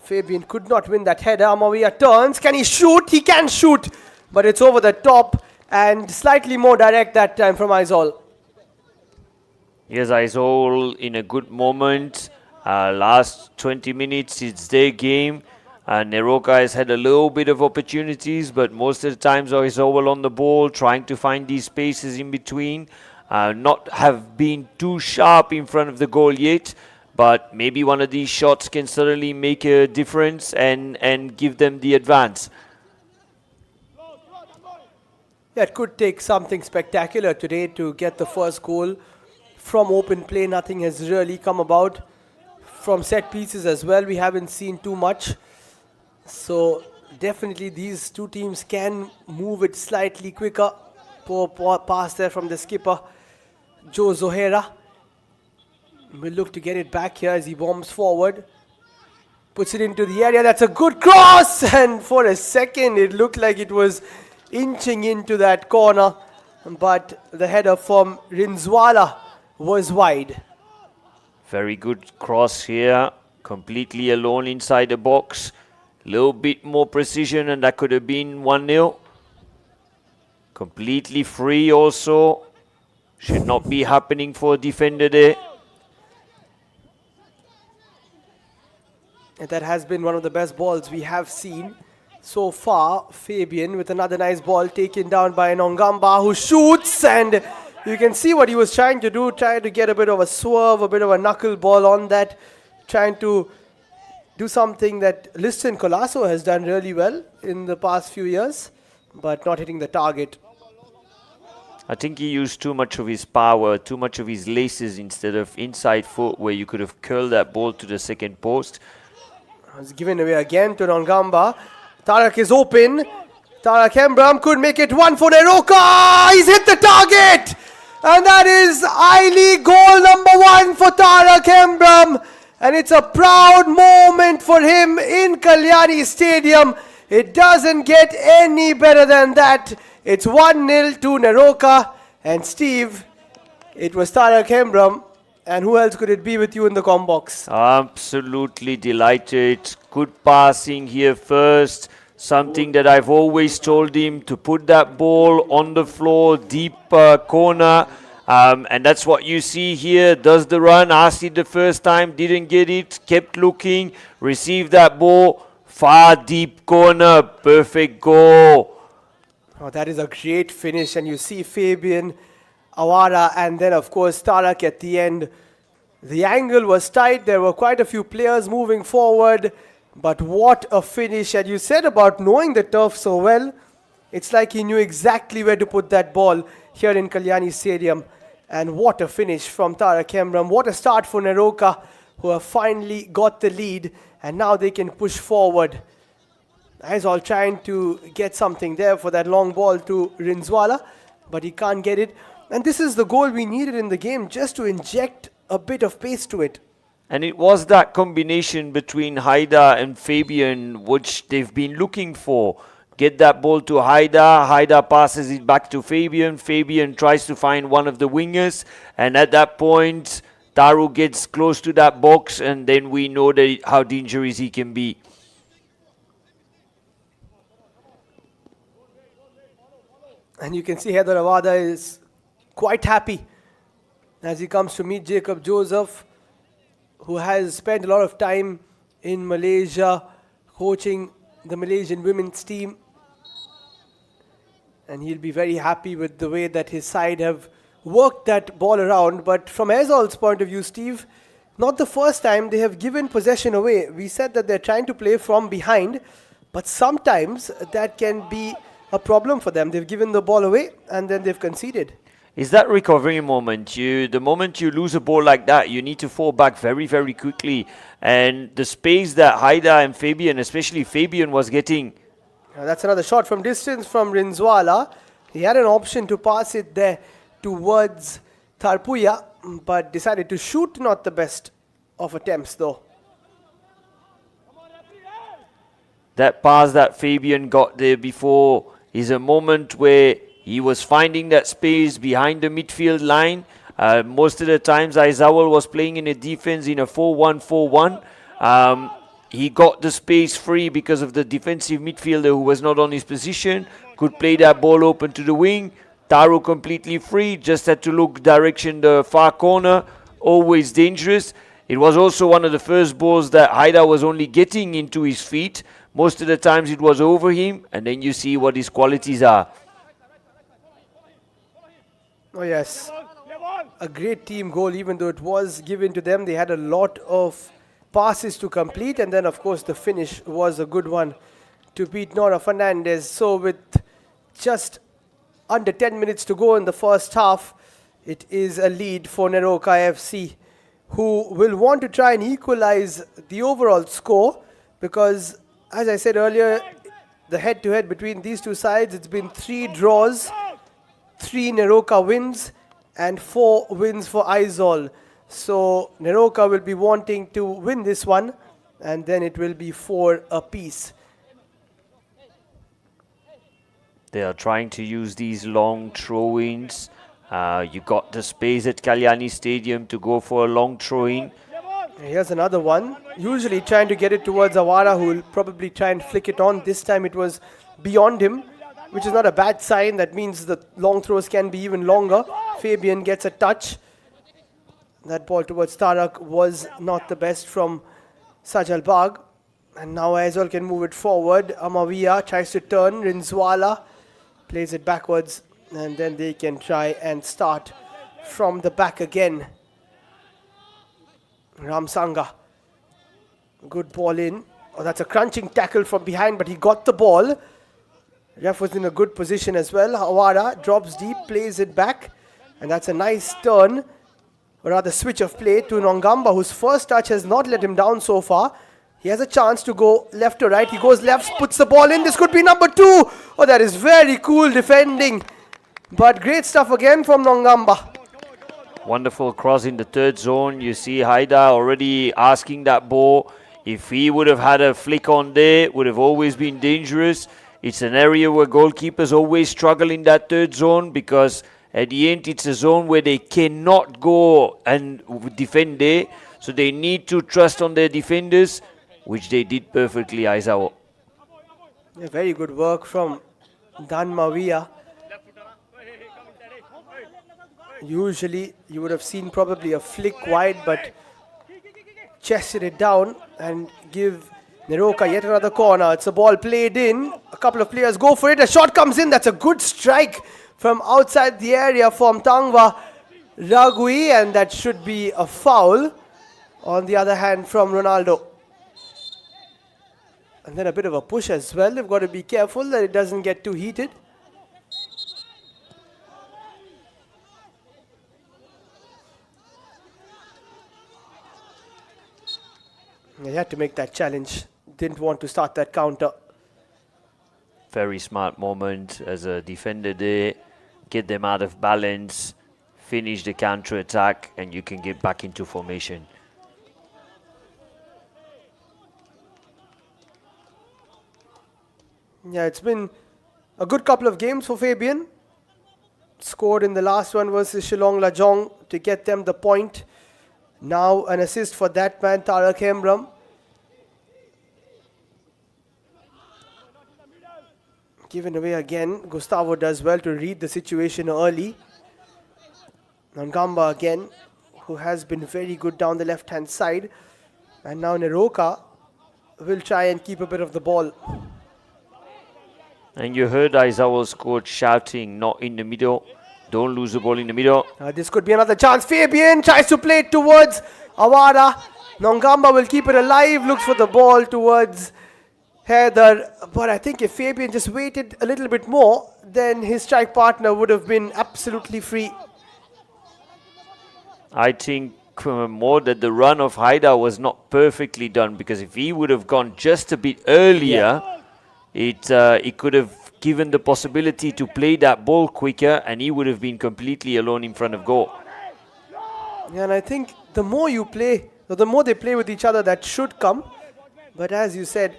Fabian could not win that header. Amawiya turns. Can he shoot? He can shoot, but it's over the top and slightly more direct that time from Aizawl. Yes, Aizawl in a good moment. Last 20 minutes, it's their game. Neroca has had a little bit of opportunities, but most of the times Aizawl on the ball, trying to find these spaces in between. Not have been too sharp in front of the goal yet, but maybe one of these shots can certainly make a difference and give them the advance. Yeah, it could take something spectacular today to get the first goal. From open play, nothing has really come about. From set pieces as well, we haven't seen too much. So definitely these two teams can move it slightly quicker. Poor pass there from the skipper, Joe Zohera. Will look to get it back here as he bombs forward. Puts it into the area. That's a good cross. And for a second, it looked like it was inching into that corner. But the header from Rinzwala was wide. Very good cross here. Completely alone inside the box. Little bit more precision and that could have been 1-0. Completely free also. Should not be happening for a defender there. And that has been one of the best balls we have seen so far. Fabian with another nice ball taken down by Nongamba, who shoots, and you can see what he was trying to do, trying to get a bit of a swerve, a bit of a knuckle ball on that, trying to do something that Liston Colasso has done really well in the past few years, but not hitting the target. I think he used too much of his power, too much of his laces instead of inside foot, where you could have curled that ball to the second post. It's given away again to Nongamba. Tarak is open. Tarak Hembram could make it one for Neroca. He's hit the target. And that is I-League goal number 1 for Tarak Hembram. And it's a proud moment for him in Kalyani Stadium. It doesn't get any better than that. It's 1-0 to Neroca. And Steve, it was Tarak Hembram. And who else could it be with you in the com box? Absolutely delighted. Good passing here first. Something that I've always told him, to put that ball on the floor, deep corner. And that's what you see here. Does the run, asked it the first time, didn't get it, kept looking, received that ball, far deep corner, perfect goal. Oh, that is a great finish, and you see Fabian, Awara, and then of course Tarak at the end. The angle was tight, there were quite a few players moving forward, but what a finish. And you said about knowing the turf so well, it's like he knew exactly where to put that ball here in Kalyani Stadium. And what a finish from Tarak Hembram. What a start for Neroca, who have finally got the lead, and now they can push forward. Aizawl trying to get something there for that long ball to Rinzwala, but he can't get it. And this is the goal we needed in the game, just to inject a bit of pace to it. And it was that combination between Haida and Fabian which they've been looking for. Get that ball to Haida, Haida passes it back to Fabian, Fabian tries to find one of the wingers, and at that point Taru gets close to that box, and then we know that how dangerous he can be. And you can see Heather Avada is quite happy as he comes to meet Jacob Joseph, who has spent a lot of time in Malaysia coaching the Malaysian women's team. And he'll be very happy with the way that his side have worked that ball around. But from Aizawl's point of view, Steve, not the first time they have given possession away. We said that they're trying to play from behind, but sometimes that can be a problem for them. They've given the ball away and then they've conceded. Is that recovery moment? The moment you lose a ball like that, you need to fall back very, very quickly. And the space that Haida and Fabian, especially Fabian, was getting. That's another shot from distance from Rinzwala. He had an option to pass it there towards Tharpuya, but decided to shoot, not the best of attempts though. That pass that Fabian got there before is a moment where he was finding that space behind the midfield line. Most of the times Aizawl was playing in a defense in a 4-1-4-1. He got the space free because of the defensive midfielder who was not on his position, could play that ball open to the wing. Taro completely free, just had to look direction the far corner, always dangerous. It was also one of the first balls that Haida was only getting into his feet. Most of the times it was over him, and then you see what his qualities are. Oh yes, a great team goal, even though it was given to them. They had a lot of passes to complete, and then of course the finish was a good one to beat Nora Fernandez. So with just under 10 minutes to go in the first half, it is a lead for Neroca FC, who will want to try and equalize the overall score, because as I said earlier, the head-to-head between these two sides, it's been 3 draws, 3 Neroca wins and 4 wins for Aizawl. So Neroca will be wanting to win this one, and then it will be 4 apiece. They are trying to use these long throw-ins. You got the space at Kalyani Stadium to go for a long throw-in. Here's another one. Usually trying to get it towards Awara, who will probably try and flick it on. This time it was beyond him, which is not a bad sign. That means the long throws can be even longer. Fabian gets a touch. That ball towards Tarak was not the best from Sajal Bagh. And now Aizawl can move it forward. Amawiya tries to turn. Rinzwala plays it backwards. And then they can try and start from the back again. Ramsanga. Good ball in. Oh, that's a crunching tackle from behind, but he got the ball. Ref was in a good position as well. Awara drops deep, plays it back. And that's a nice turn, or rather switch of play to Nongamba, whose first touch has not let him down so far. He has a chance to go left or right. He goes left, puts the ball in. This could be number 2. Oh, that is very cool defending. But great stuff again from Nongamba. Wonderful cross in the third zone. You see Haida already asking that ball. If he would have had a flick on there, it would have always been dangerous. It's an area where goalkeepers always struggle in that third zone, because at the end it's a zone where they cannot go and defend there. So they need to trust on their defenders, which they did perfectly, Aizawl. Yeah, very good work from Dan Mawia. Usually you would have seen probably a flick wide, but chested it down and give Neroca yet another corner. It's a ball played in. A couple of players go for it. A shot comes in. That's a good strike from outside the area from Tangwa Ragui, and that should be a foul on the other hand from Ronaldo. And then a bit of a push as well. They've got to be careful that it doesn't get too heated. They had to make that challenge. Didn't want to start that counter. Very smart moment as a defender there. Get them out of balance, finish the counter attack, and you can get back into formation. Yeah, it's been a good couple of games for Fabian. Scored in the last one versus Shillong Lajong to get them the point. Now an assist for that man, Tarak Hemram. Given away again. Gustavo does well to read the situation early. Nongamba again, who has been very good down the left-hand side. And now Neroca will try and keep a bit of the ball. And you heard Aizawl's coach shouting, not in the middle. Don't lose the ball in the middle. This could be another chance. Fabian tries to play it towards Awara. Nongamba will keep it alive. Looks for the ball towards Heather. But I think if Fabian just waited a little bit more, then his strike partner would have been absolutely free. I think more that the run of Haida was not perfectly done, because if he would have gone just a bit earlier, it could have given the possibility to play that ball quicker, and he would have been completely alone in front of goal. Yeah, and I think the more you play So the more they play with each other, that should come. But as you said,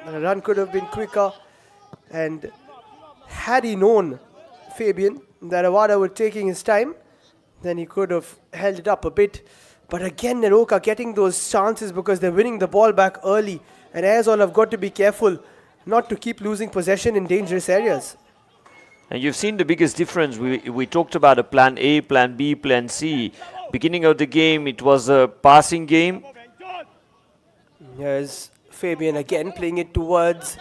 the run could have been quicker. And had he known, Fabian, that Awada would taking his time, then he could have held it up a bit. But again, Neroca getting those chances because they're winning the ball back early. And Aizawl have got to be careful not to keep losing possession in dangerous areas. And you've seen the biggest difference. We talked about a plan A, plan B, plan C. Beginning of the game, it was a passing game. Here's Fabian again playing it towards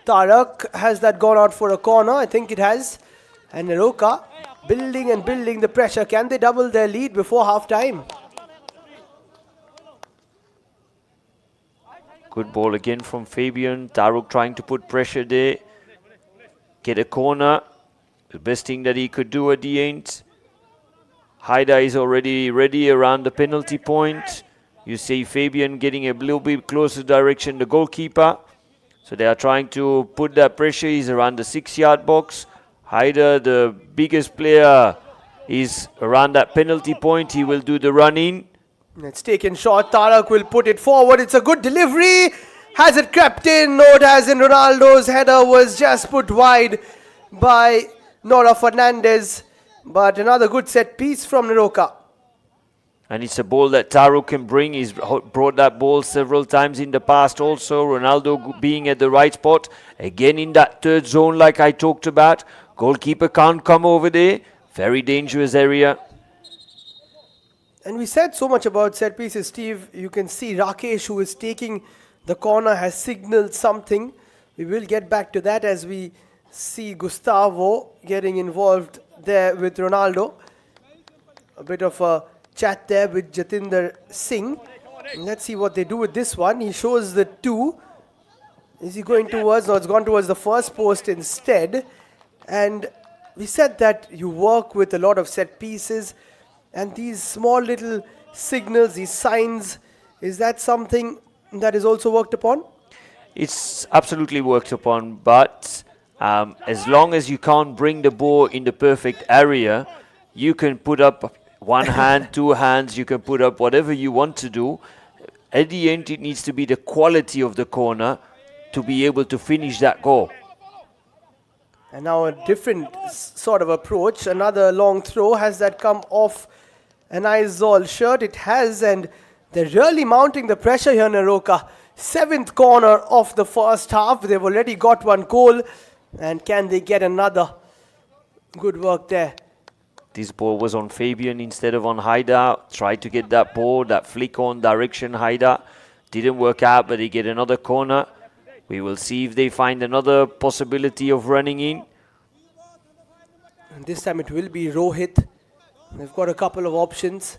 Tarak. Has that gone out for a corner? I think it has. And Neroca building and building the pressure. Can they double their lead before half time? Good ball again from Fabian. Taruk trying to put pressure there. Get a corner. The best thing that he could do at the end. Haida is already ready around the penalty point. You see Fabian getting a little bit closer direction the goalkeeper. So they are trying to put that pressure. He's around the 6-yard box. Haida, the biggest player, is around that penalty point. He will do the run in. It's taken short. Tarak will put it forward. It's a good delivery. Has it crept in? No, it hasn't. Ronaldo's header was just put wide by Nora Fernandez. But another good set piece from Neroca. And it's a ball that Taruk can bring. He's brought that ball several times in the past also. Ronaldo being at the right spot. Again in that third zone like I talked about. Goalkeeper can't come over there. Very dangerous area. And we said so much about set pieces, Steve. You can see Rakesh, who is taking the corner, has signaled something. We will get back to that as we see Gustavo getting involved there with Ronaldo. A bit of a chat there with Jatinder Singh. And let's see what they do with this one. He shows the 2. Is he going towards? No, it's gone towards the first post instead. And we said that you work with a lot of set pieces. And these small little signals, these signs, is that something that is also worked upon? It's absolutely worked upon, but as long as you can't bring the ball in the perfect area, you can put up one hand, 2 hands, you can put up whatever you want to do. At the end, it needs to be the quality of the corner to be able to finish that goal. And now a different sort of approach. Another long throw. Has that come off an Aizawl shirt? It has, and they're really mounting the pressure here, Neroca. 7th corner of the first half. They've already got 1 goal. And can they get another? Good work there. This ball was on Fabian instead of on Haida. Tried to get that ball, that flick on direction Haida. Didn't work out, but they get another corner. We will see if they find another possibility of running in. And this time it will be Rohit. They've got a couple of options.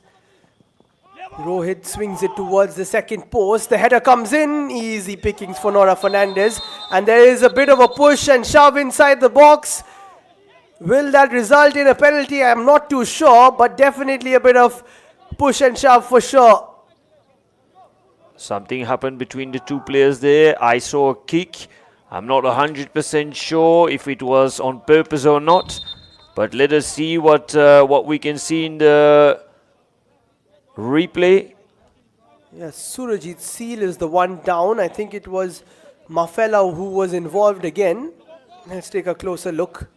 Rohit swings it towards the second post. The header comes in. Easy pickings for Nora Fernandez. And there is a bit of a push and shove inside the box. Will that result in a penalty? I'm not too sure, but definitely a bit of push and shove for sure. Something happened between the 2 players there. I saw a kick. I'm not 100% sure if it was on purpose or not. But let us see what we can see in the replay. Yes, Surajit Seal is the one down. I think it was Mafela who was involved again. Let's take a closer look.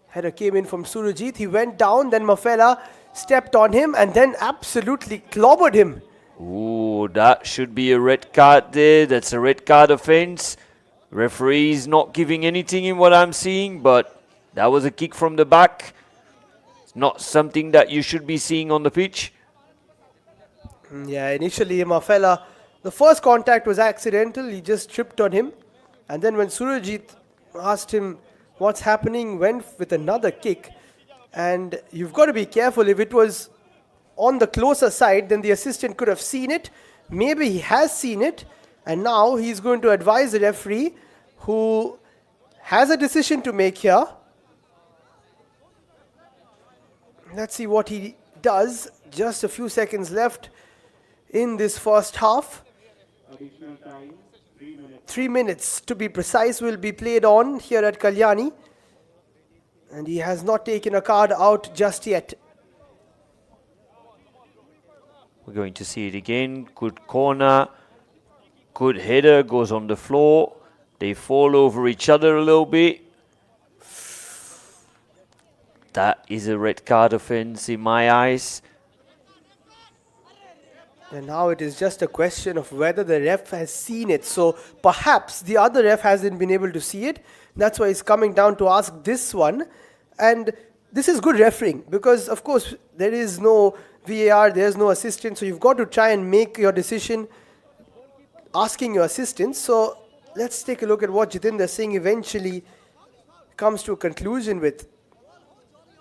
Header came in from Surajit. He went down, then Mafela stepped on him and then absolutely clobbered him. Ooh, that should be a red card there. That's a red card offense. Referee is not giving anything in what I'm seeing, but that was a kick from the back. It's not something that you should be seeing on the pitch. Yeah, initially Mafela, the first contact was accidental. He just tripped on him. And then when Surajit asked him what's happening, went with another kick. And you've got to be careful. If it was on the closer side, then the assistant could have seen it. Maybe he has seen it. And now he's going to advise the referee, who has a decision to make here. Let's see what he does. Just a few seconds left in this first half. 3 minutes to be precise will be played on here at Kalyani. And he has not taken a card out just yet. We're going to see it again. Good corner. Good header. Goes on the floor. They fall over each other a little bit. That is a red card offense in my eyes. And now it is just a question of whether the ref has seen it. So perhaps the other ref hasn't been able to see it. That's why he's coming down to ask this one. And this is good refereeing because, of course, there is no VAR, there's no assistant. So you've got to try and make your decision asking your assistants. So let's take a look at what Jitendra Singh eventually comes to a conclusion with.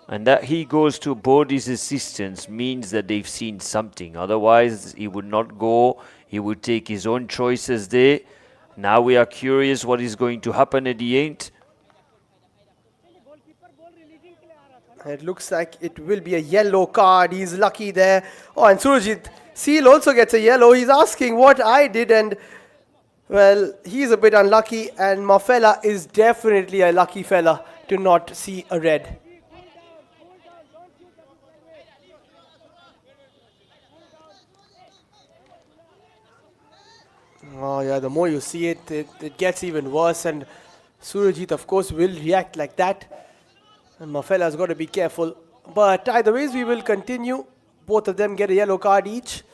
And that he goes to both his assistants means that they've seen something. Otherwise, he would not go. He would take his own choices there. Now we are curious what is going to happen at the end. It looks like it will be a yellow card. He's lucky there. Oh, and Surajit Seal also gets a yellow. He's asking what I did, and well, he's a bit unlucky. And Mafela is definitely a lucky fella to not see a red. Oh yeah, the more you see it, it gets even worse, and Surajit of course will react like that, and Mafela's got to be careful. But either ways we will continue. Both of them get a yellow card each,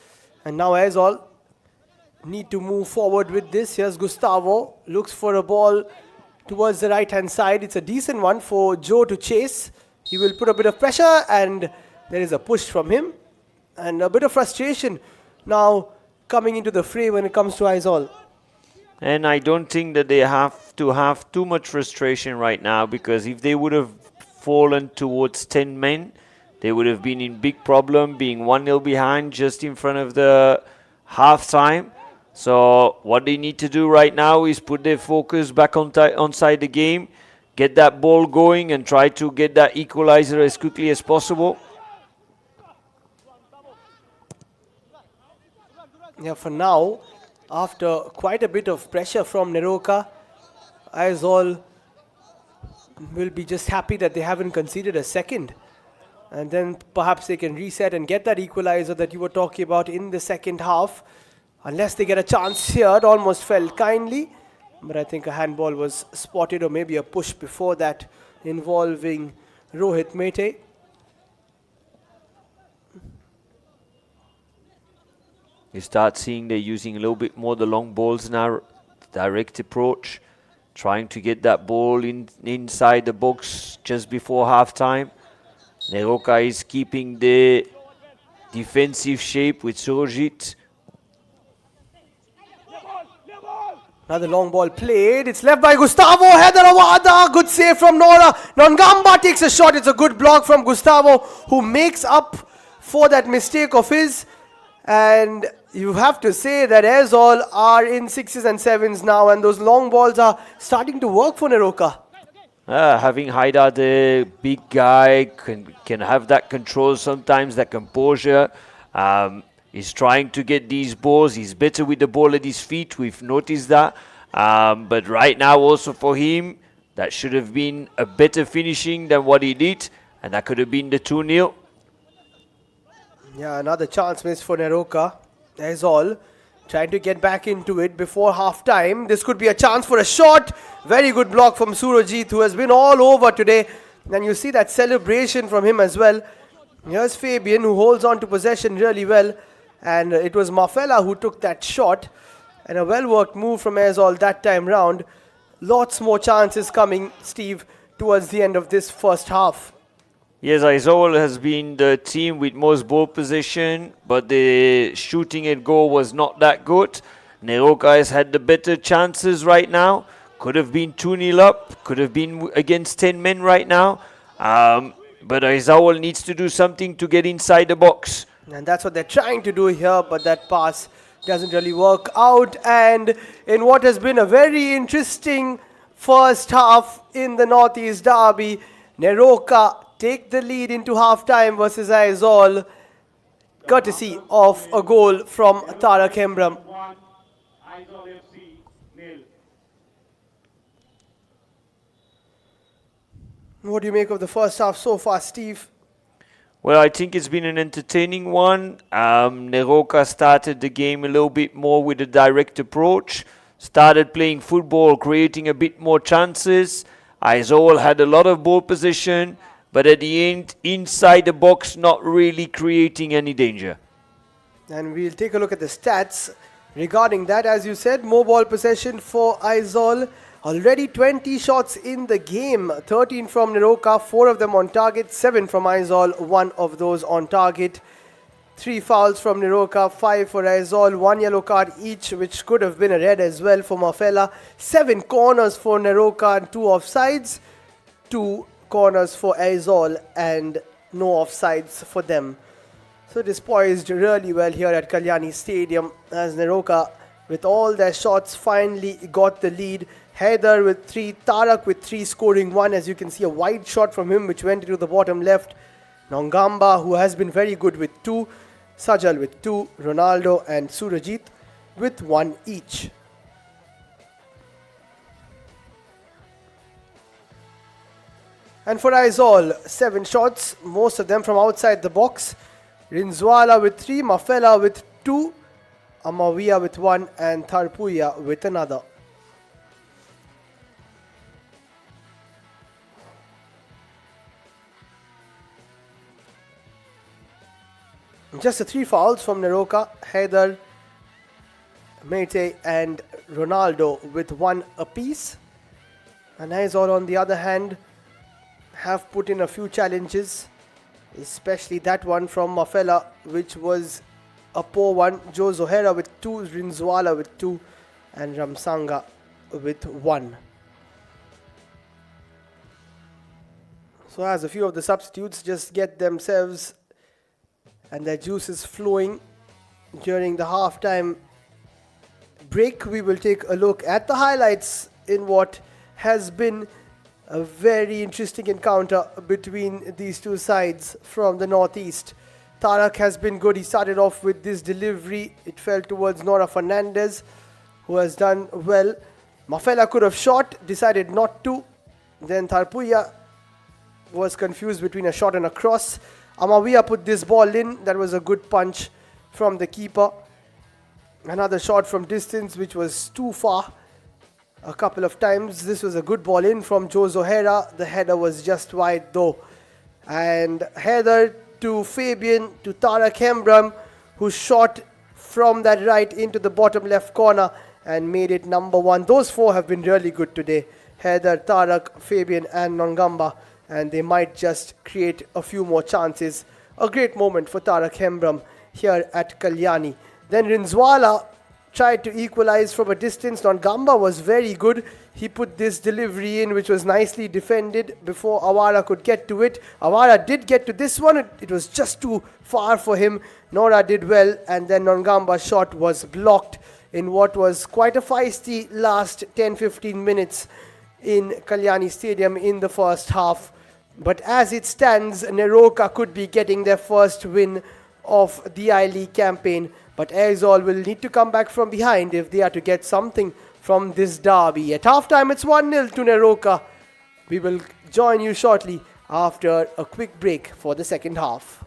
and now Aizawl need to move forward with this. Here's Gustavo, looks for a ball towards the right hand side. It's a decent one for Joe to chase. He will put a bit of pressure, and there is a push from him, and a bit of frustration now coming into the fray when it comes to Aizawl. And I don't think that they have to have too much frustration right now, because if they would have fallen towards 10 men, they would have been in big problem, being 1-0 behind just in front of the half-time. So what they need to do right now is put their focus back onside the game, get that ball going and try to get that equalizer as quickly as possible. Yeah, for now, after quite a bit of pressure from Neroca, Aizawl will be just happy that they haven't conceded a second. And then perhaps they can reset and get that equalizer that you were talking about in the second half. Unless they get a chance here, it almost felt kindly. But I think a handball was spotted, or maybe a push before that involving Rohit Mete. You start seeing they're using a little bit more the long balls now, direct approach, trying to get that ball inside the box just before halftime. Neroca is keeping the defensive shape with Surajit. Another long ball played. It's left by Gustavo. Header Awada. Good save from Nora. Nongamba takes a shot. It's a good block from Gustavo, who makes up for that mistake of his. And you have to say that Aizawl are in 6s and 7s now, and those long balls are starting to work for Neroca. Having Haidar, the big guy, can have that control sometimes, that composure. He's trying to get these balls. He's better with the ball at his feet. We've noticed that. But right now also for him, that should have been a better finishing than what he did. And that could have been the 2-0. Yeah, another chance missed for Neroca. Aizawl trying to get back into it before half time. This could be a chance for a shot. Very good block from Surajit, who has been all over today. And you see that celebration from him as well. Here's Fabian, who holds on to possession really well. And it was Mafela who took that shot. And a well-worked move from Aizawl that time round. Lots more chances coming, Steve, towards the end of this first half. Yes, Aizawl has been the team with most ball possession, but the shooting at goal was not that good. Neroca has had the better chances right now. Could have been 2-0 up, could have been against 10 men right now. But Aizawl needs to do something to get inside the box. And that's what they're trying to do here, but that pass doesn't really work out. And in what has been a very interesting first half in the Northeast Derby, Neroca take the lead into half-time versus Aizawl, courtesy of a goal from Tarak Hembram. What do you make of the first half so far, Steve? Well, I think it's been an entertaining one. Neroca started the game a little bit more with a direct approach, started playing football, creating a bit more chances. Aizawl had a lot of ball possession, but at the end, inside the box, not really creating any danger. And we'll take a look at the stats regarding that. As you said, more ball possession for Aizawl. Already 20 shots in the game, 13 from Neroca, 4 of them on target, 7 from Aizawl, 1 of those on target. 3 fouls from Neroca, 5 for Aizawl, 1 yellow card each, which could have been a red as well for Mafela. 7 corners for Neroca and 2 offsides. 2 corners for Aizawl and no offsides for them. So it is poised really well here at Kalyani Stadium as Neroca, with all their shots, finally got the lead. Haider with 3, Tarak with 3, scoring 1. As you can see, a wide shot from him which went into the bottom left. Nongamba, who has been very good, with 2. Sajal with 2. Ronaldo and Surajit with 1 each. And for Aizawl, 7 shots, most of them from outside the box. Rinzwala with 3, Mafela with 2, Amawiya with 1 and Tharpuya with another. Just the 3 fouls from Neroca, Haider, Mete and Ronaldo with 1 apiece. And Aizawl on the other hand have put in a few challenges, especially that one from Mafela, which was a poor one. Joe Zohera with 2, Rinzwala with 2 and Ramsanga with 1. So as a few of the substitutes just get themselves and their juices flowing during the halftime break, we will take a look at the highlights in what has been a very interesting encounter between these two sides from the northeast. Tarak has been good. He started off with this delivery. It fell towards Nora Fernandez, who has done well. Mafela could have shot, decided not to. Then Tharpuya was confused between a shot and a cross. Amawiya put this ball in. That was a good punch from the keeper. Another shot from distance, which was too far a couple of times. This was a good ball in from Joe Zohera. The header was just wide though. And Haider to Fabian to Tarak Hembram, who shot from that right into the bottom left corner and made it number 1. Those 4 have been really good today. Haider, Tarak, Fabian and Nongamba. And they might just create a few more chances. A great moment for Tarak Hembram here at Kalyani. Then Rinzwala tried to equalize from a distance. Nongamba was very good. He put this delivery in, which was nicely defended before Awara could get to it. Awara did get to this one. It was just too far for him. Nora did well, and then Nongamba's shot was blocked in what was quite a feisty last 10-15 minutes in Kalyani Stadium in the first half. But as it stands, Neroca could be getting their first win of the I-League campaign. But Aizawl will need to come back from behind if they are to get something from this derby. At halftime, it's 1-0 to Neroca. We will join you shortly after a quick break for the second half.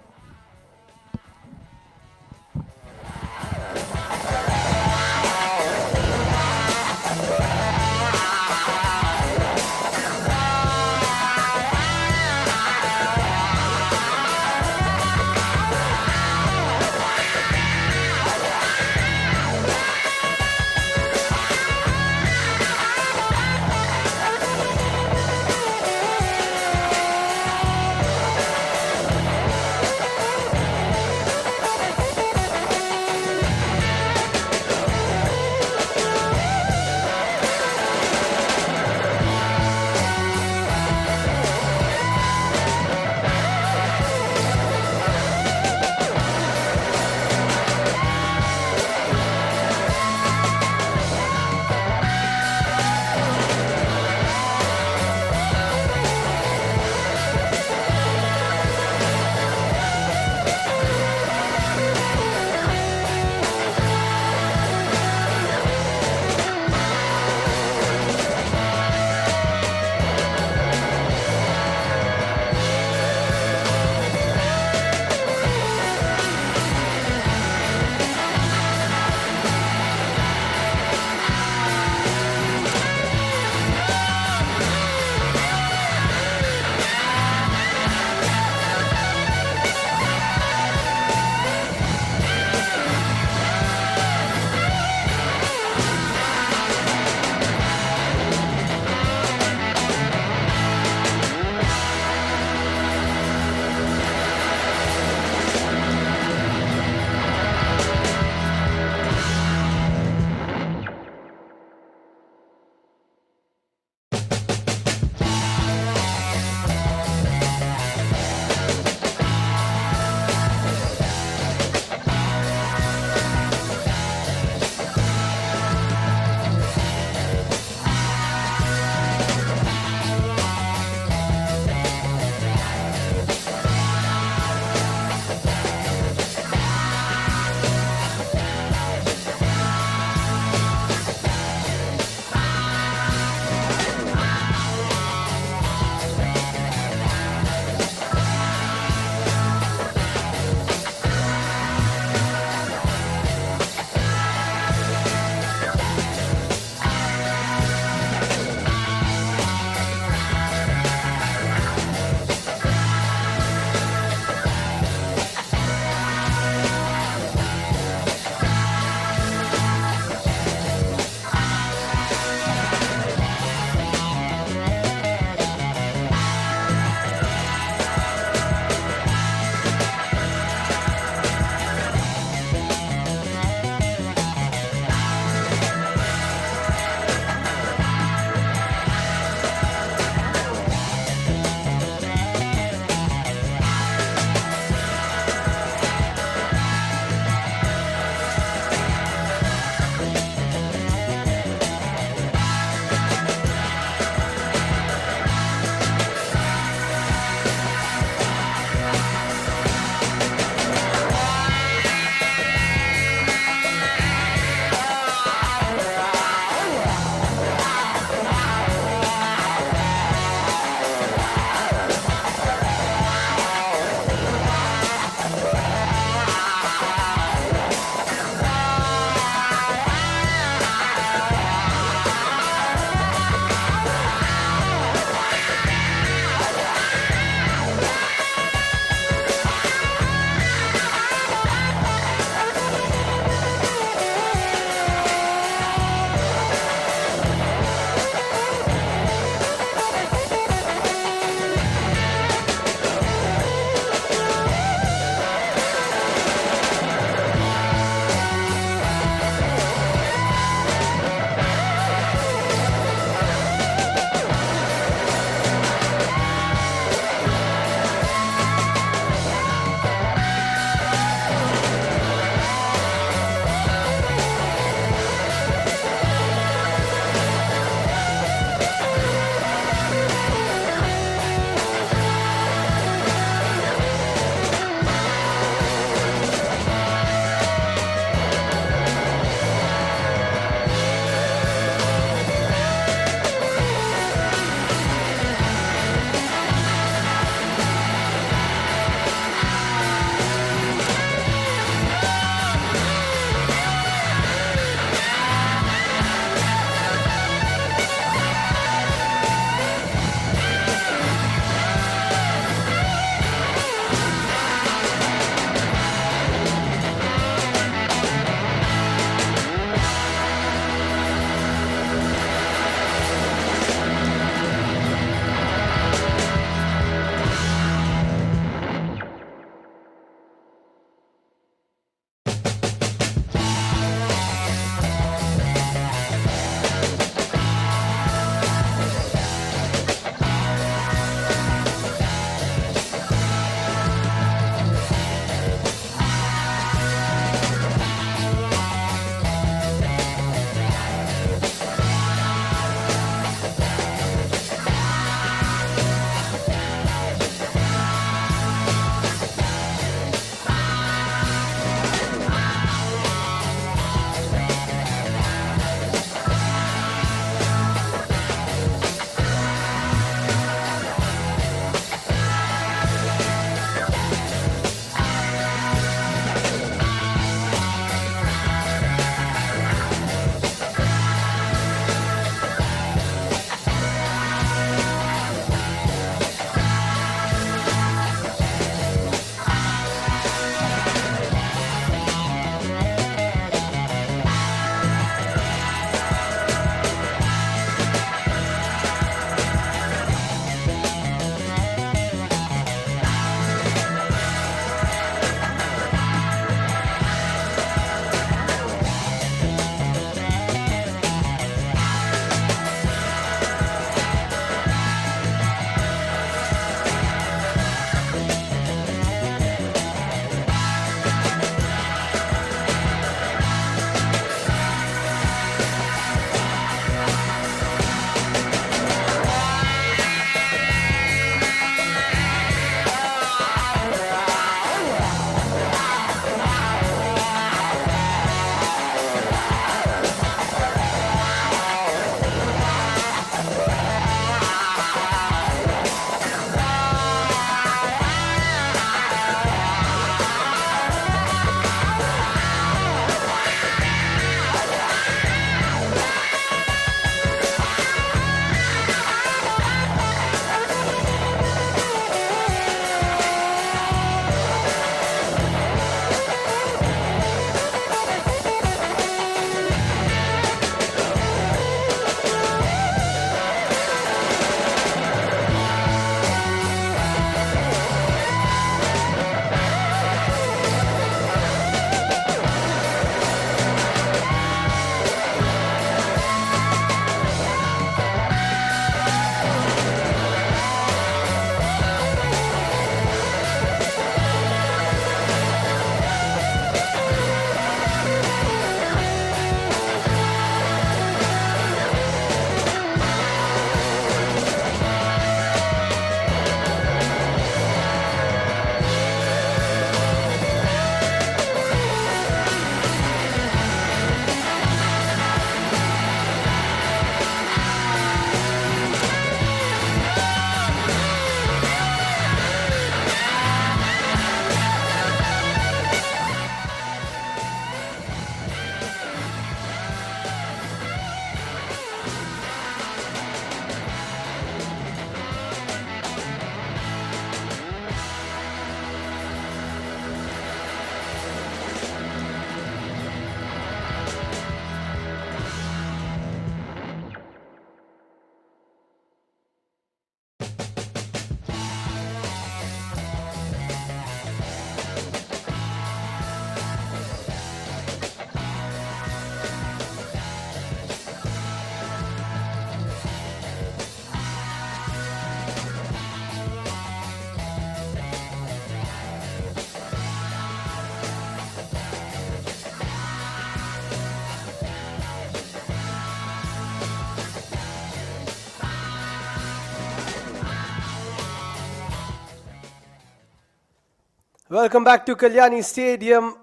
Welcome back to Kalyani Stadium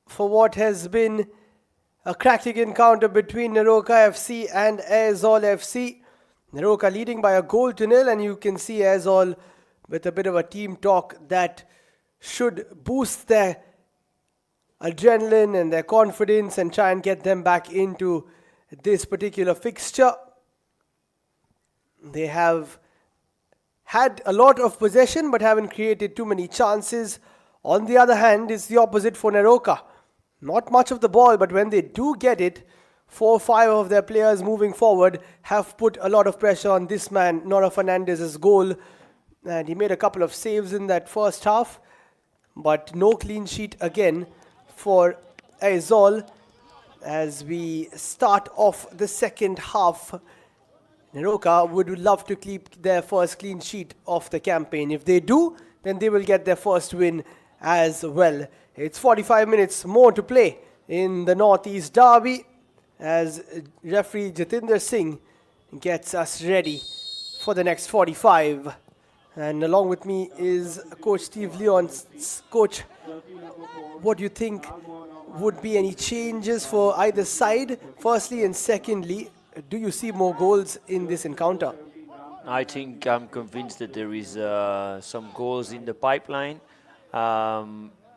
for what has been a cracking encounter between Neroca FC and Aizawl FC. Neroca leading by a goal to nil, and you can see Aizawl with a bit of a team talk that should boost their adrenaline and their confidence and try and get them back into this particular fixture. They have had a lot of possession but haven't created too many chances. On the other hand, it's the opposite for Neroca. Not much of the ball, but when they do get it, 4 or 5 of their players moving forward have put a lot of pressure on this man, Nora Fernandez's goal. And he made a couple of saves in that first half, but no clean sheet again for Aizawl as we start off the second half. Neroca would love to keep their first clean sheet of the campaign. If they do, then they will get their first win as well. It's 45 minutes more to play in the Northeast Derby as referee Jatinder Singh gets us ready for the next 45. And along with me is Coach Steve Leon. Coach, what do you think would be any changes for either side? Firstly, and secondly, do you see more goals in this encounter? I think I'm convinced that there is some goals in the pipeline.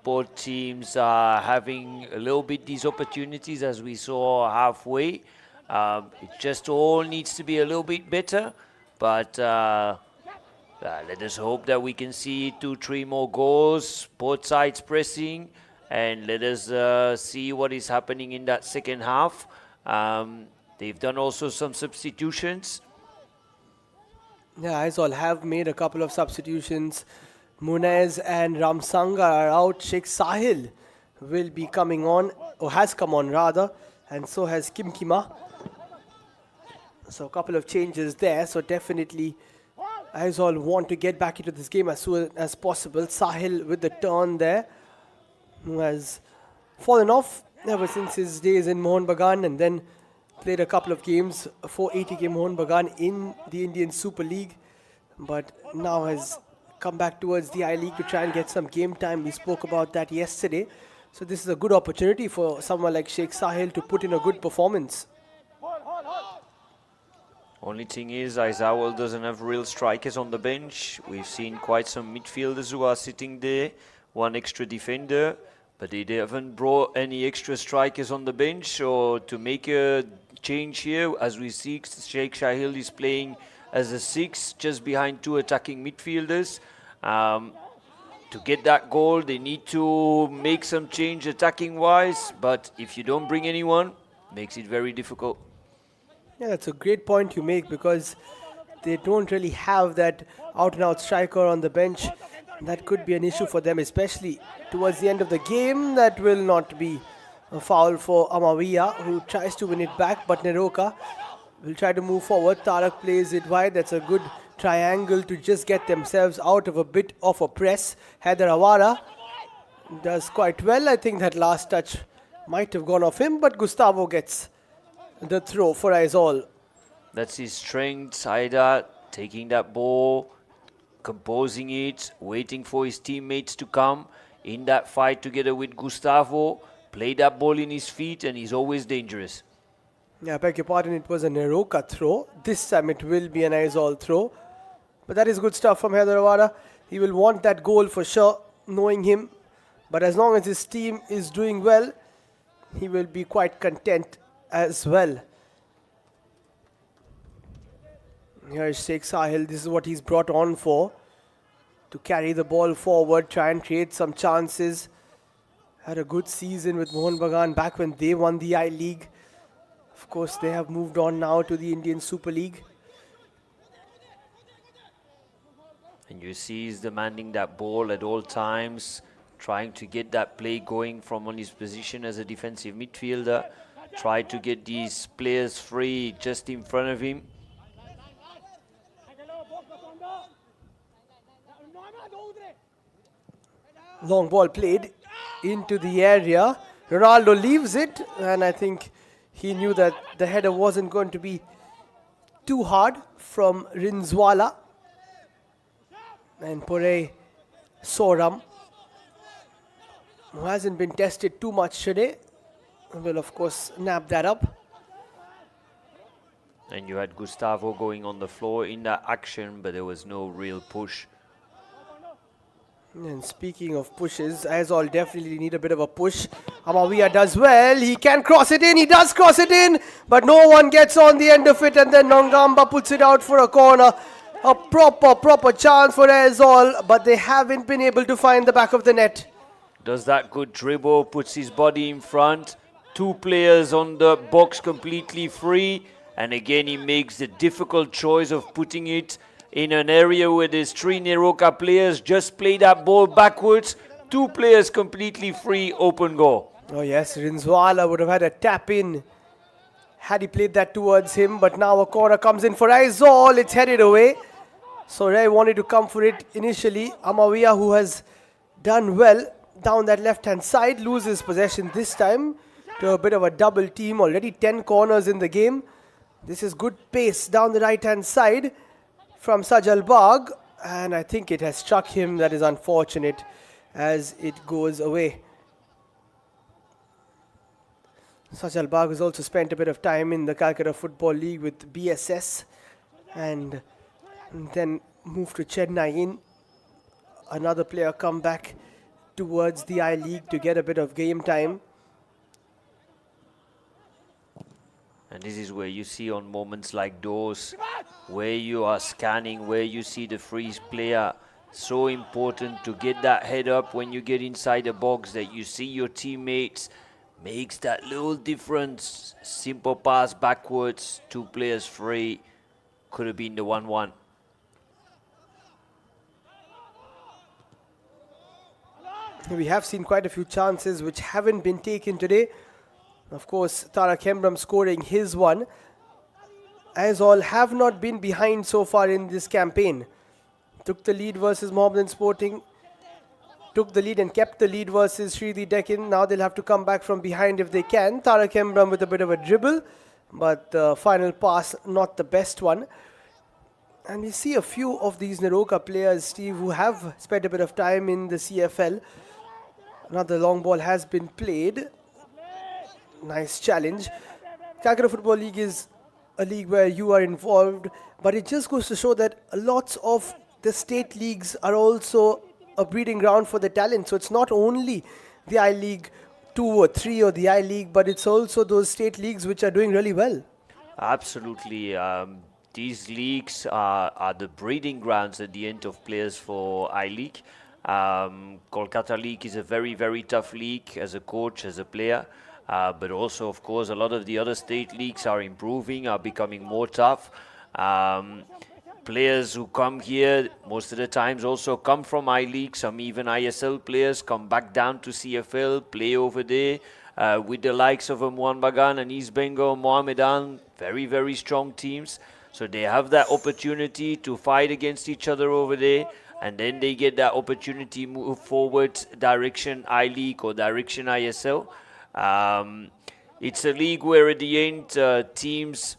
Both teams are having a little bit these opportunities as we saw halfway. It just all needs to be a little bit better, but let us hope that we can see 2-3 more goals, both sides pressing, and let us see what is happening in that second half. They've done also some substitutions. Yeah, Aizawl have made a couple of substitutions. Munez and Ramsanga are out. Sheikh Sahil will be coming on, or has come on rather, and so has Kimkima. So a couple of changes there. So definitely Aizawl want to get back into this game as soon as possible. Sahil with the turn there, who has fallen off ever since his days in Mohun Bagan and then played a couple of games for ATK Mohun Bagan in the Indian Super League, but now has come back towards the I-League to try and get some game time. We spoke about that yesterday. So this is a good opportunity for someone like Sheikh Sahil to put in a good performance. Only thing is, Aizawl doesn't have real strikers on the bench. We've seen quite some midfielders who are sitting there, one extra defender, but they haven't brought any extra strikers on the bench. So to make a change here, as we see, Sheikh Sahil is playing as a 6, just behind 2 attacking midfielders. To get that goal, they need to make some change attacking-wise, but if you don't bring anyone, makes it very difficult. Yeah, that's a great point you make, because they don't really have that out-and-out striker on the bench. That could be an issue for them, especially towards the end of the game. That will not be a foul for Amawiya, who tries to win it back, but Neroca will try to move forward. Tarak plays it wide. That's a good triangle to just get themselves out of a bit of a press. Haider Awara does quite well. I think that last touch might have gone off him, but Gustavo gets the throw for Aizawl. That's his strength, Haider, taking that ball, composing it, waiting for his teammates to come in that fight together with Gustavo, play that ball in his feet, and he's always dangerous. Yeah, I beg your pardon, it was a Neroca throw. This time it will be an Aizawl throw. But that is good stuff from Haider Awara. He will want that goal for sure, knowing him. But as long as his team is doing well, he will be quite content as well. Here is Sheikh Sahil. This is what he's brought on for. To carry the ball forward, try and create some chances. Had a good season with Mohun Bagan back when they won the I-League. Of course, they have moved on now to the Indian Super League. And you see he's demanding that ball at all times, trying to get that play going from on his position as a defensive midfielder. Try to get these players free just in front of him. Long ball played into the area. Ronaldo leaves it, and I think he knew that the header wasn't going to be too hard from Rinzwala. And Pore Soram who hasn't been tested too much today, will of course nab that up. And you had Gustavo going on the floor in that action, but there was no real push. And speaking of pushes, Aizawl definitely need a bit of a push. Amawia does well. He can cross it in. He does cross it in, but no one gets on the end of it. And then Nongamba puts it out for a corner. A proper chance for Aizawl, but they haven't been able to find the back of the net. Does that good dribble, puts his body in front. Two players on the box completely free. And again, he makes the difficult choice of putting it in an area where there's three Neroca players. Just play that ball backwards. Two players completely free, open goal. Oh yes, Rinzwala would have had a tap in had he played that towards him. But now a corner comes in for Aizawl. It's headed away. So Ray wanted to come for it initially. Amawia, who has done well down that left-hand side, loses possession this time to a bit of a double team. Already 10 corners in the game. This is good pace down the right-hand side from Sajal Bagh, and I think it has struck him. That is unfortunate as it goes away. Sajal Bagh has also spent a bit of time in the Calcutta Football League with BSS and then moved to Chennai in. Another player come back towards the I-League to get a bit of game time. And this is where you see on moments like those, where you are scanning, where you see the freeze player. So important to get that head up when you get inside the box, that you see your teammates. Makes that little difference. Simple pass backwards, two players free. Could have been the 1-1. We have seen quite a few chances which haven't been taken today. Of course, Tarak Hembram scoring his one. Aizawl have not been behind so far in this campaign. Took the lead versus Mohammedan Sporting. Took the lead and kept the lead versus Shridi Deccan. Now they'll have to come back from behind if they can. Tarak Hembram with a bit of a dribble, but the final pass not the best one. And we see a few of these Neroca players, Steve, who have spent a bit of time in the CFL. Another long ball has been played. Nice challenge. Calcutta Football League is a league where you are involved, but it just goes to show that lots of the state leagues are also a breeding ground for the talent. So it's not only the I-League 2 or 3 or the I-League, but it's also those state leagues which are doing really well. Absolutely. These leagues are the breeding grounds at the end of players for I-League. Kolkata League is a very, very tough league as a coach, as a player. But also, of course, a lot of the other state leagues are improving, are becoming more tough. Players who come here, most of the times also come from I-League. Some even ISL players come back down to CFL, play over there with the likes of Mohun Bagan and East Bengal, Mohammedan, very, very strong teams. So they have that opportunity to fight against each other over there. And then they get that opportunity move forward direction I-League or direction ISL. It's a league where at the end teams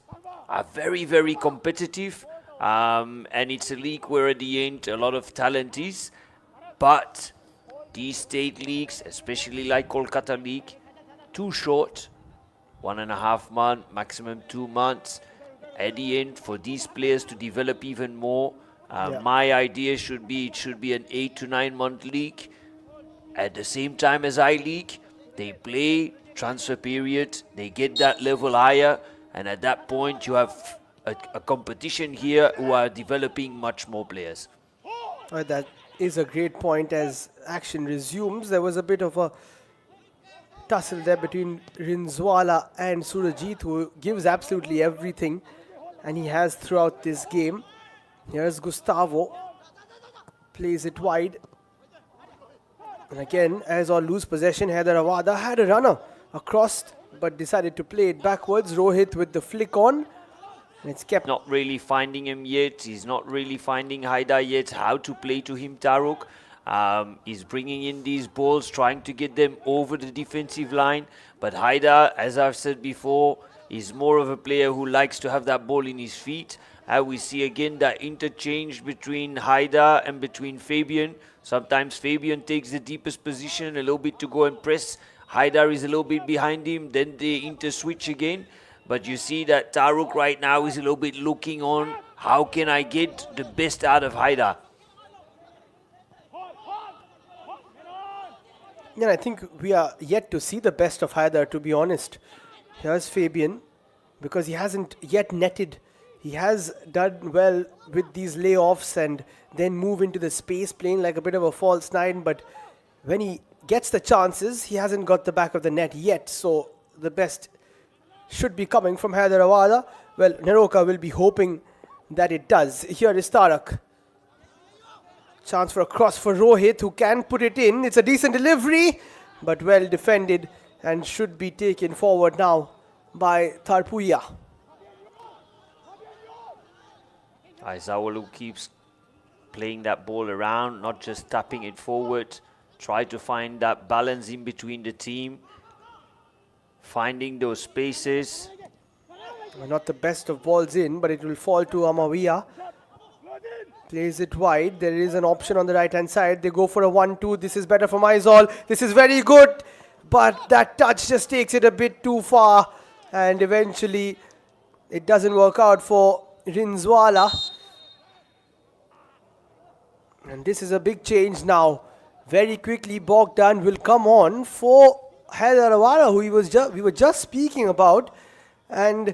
are very, very competitive, and it's a league where at the end a lot of talent is, but these state leagues, especially like Kolkata League, too short, 1.5 months, maximum 2 months. At the end, for these players to develop even more, my idea should be it should be an 8 to 9 month league. At the same time as I-League, they play, transfer period, they get that level higher, and at that point you have a competition here who are developing much more players. That is a great point. As action resumes, there was a bit of a tussle there between Rinzwala and Surajit, who gives absolutely everything, and he has throughout this game. Here's Gustavo, plays it wide. And again, Aizawl lose possession. Haider Awada had a runner across, but decided to play it backwards. Rohit with the flick on. And it's kept. Not really finding him yet. He's not really finding Haida yet. How to play to him, Taruk. He's bringing in these balls, trying to get them over the defensive line. But Haida, as I've said before, is more of a player who likes to have that ball in his feet. We see again that interchange between Haida and between Fabian. Sometimes Fabian takes the deepest position a little bit to go and press. Haidar is a little bit behind him, then they inter-switch again. But you see that Taruk right now is a little bit looking on, how can I get the best out of Haidar? Yeah, I think we are yet to see the best of Haidar, to be honest. Here's Fabian, because he hasn't yet netted. He has done well with these layoffs and then move into the space, playing like a bit of a false nine. But when he gets the chances, he hasn't got the back of the net yet. So the best should be coming from Hyderabad. Well, Neroca will be hoping that it does. Here is Tarak. Chance for a cross for Rohit, who can put it in. It's a decent delivery, but well defended and should be taken forward now by Tarpuya. Aizawl who keeps playing that ball around, not just tapping it forward. Try to find that balance in between the team. Finding those spaces. Not the best of balls in, but it will fall to Amawiya. Plays it wide. There is an option on the right hand side. They go for a 1-2. This is better from Aizawl. This is very good, but that touch just takes it a bit too far, and eventually it doesn't work out for Rinzwala. And this is a big change now. Very quickly, Bogdan will come on for Hyderabad, who we were just speaking about, and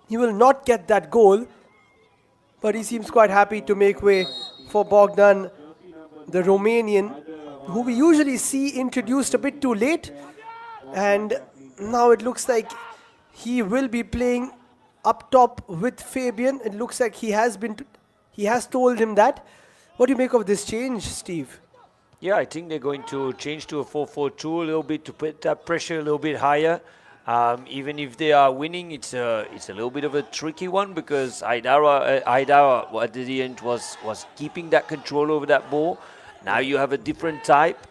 he will not get that goal. But he seems quite happy to make way for Bogdan, the Romanian, who we usually see introduced a bit too late. And now it looks like he will be playing up top with Fabian. It looks like he has told him that. What do you make of this change, Steve? Yeah, I think they're going to change to a 4-4-2 a little bit to put that pressure a little bit higher. Even if they are winning, it's a little bit of a tricky one because Haidar at the end was keeping that control over that ball. Now you have a different type.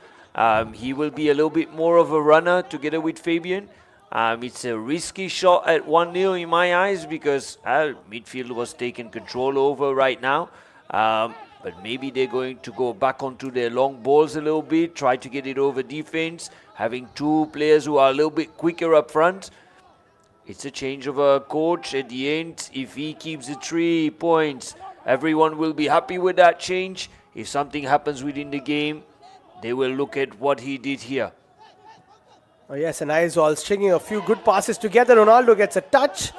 He will be a little bit more of a runner together with Fabian. It's a risky shot at 1-0 in my eyes because midfield was taking control over right now. But maybe they're going to go back onto their long balls a little bit, try to get it over defense, having two players who are a little bit quicker up front. It's a change of a coach at the end. If he keeps the 3 points, everyone will be happy with that change. If something happens within the game, they will look at what he did here. Oh yes, and Aizawl stringing a few good passes together. Ronaldo gets a touch,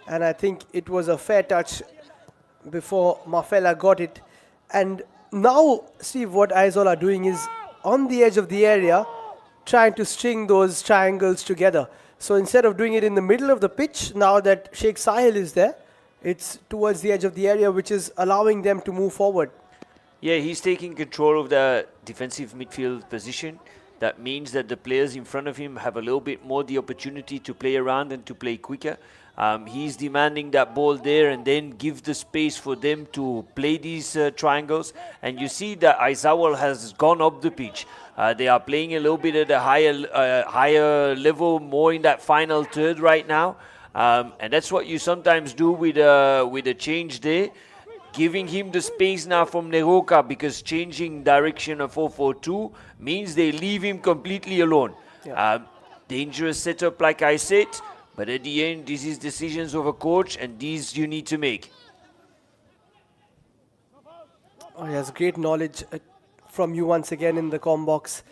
and I think it was a fair touch before Mafela got it. And now, Steve, what Aizawl are doing is on the edge of the area, trying to string those triangles together. So instead of doing it in the middle of the pitch, now that Sheikh Sahil is there, it's towards the edge of the area, which is allowing them to move forward. Yeah, he's taking control of the defensive midfield position. That means that the players in front of him have a little bit more the opportunity to play around and to play quicker. He's demanding that ball there and then give the space for them to play these triangles. And you see that Aizawl has gone up the pitch. They are playing a little bit at a higher level, more in that final third right now. And that's what you sometimes do with a change there. Giving him the space now from Neroca, because changing direction of 4-4-2 means they leave him completely alone. Yeah. Dangerous setup, like I said. But at the end, this is decisions of a coach, and these you need to make. Oh, he has great knowledge from you once again in the comm box.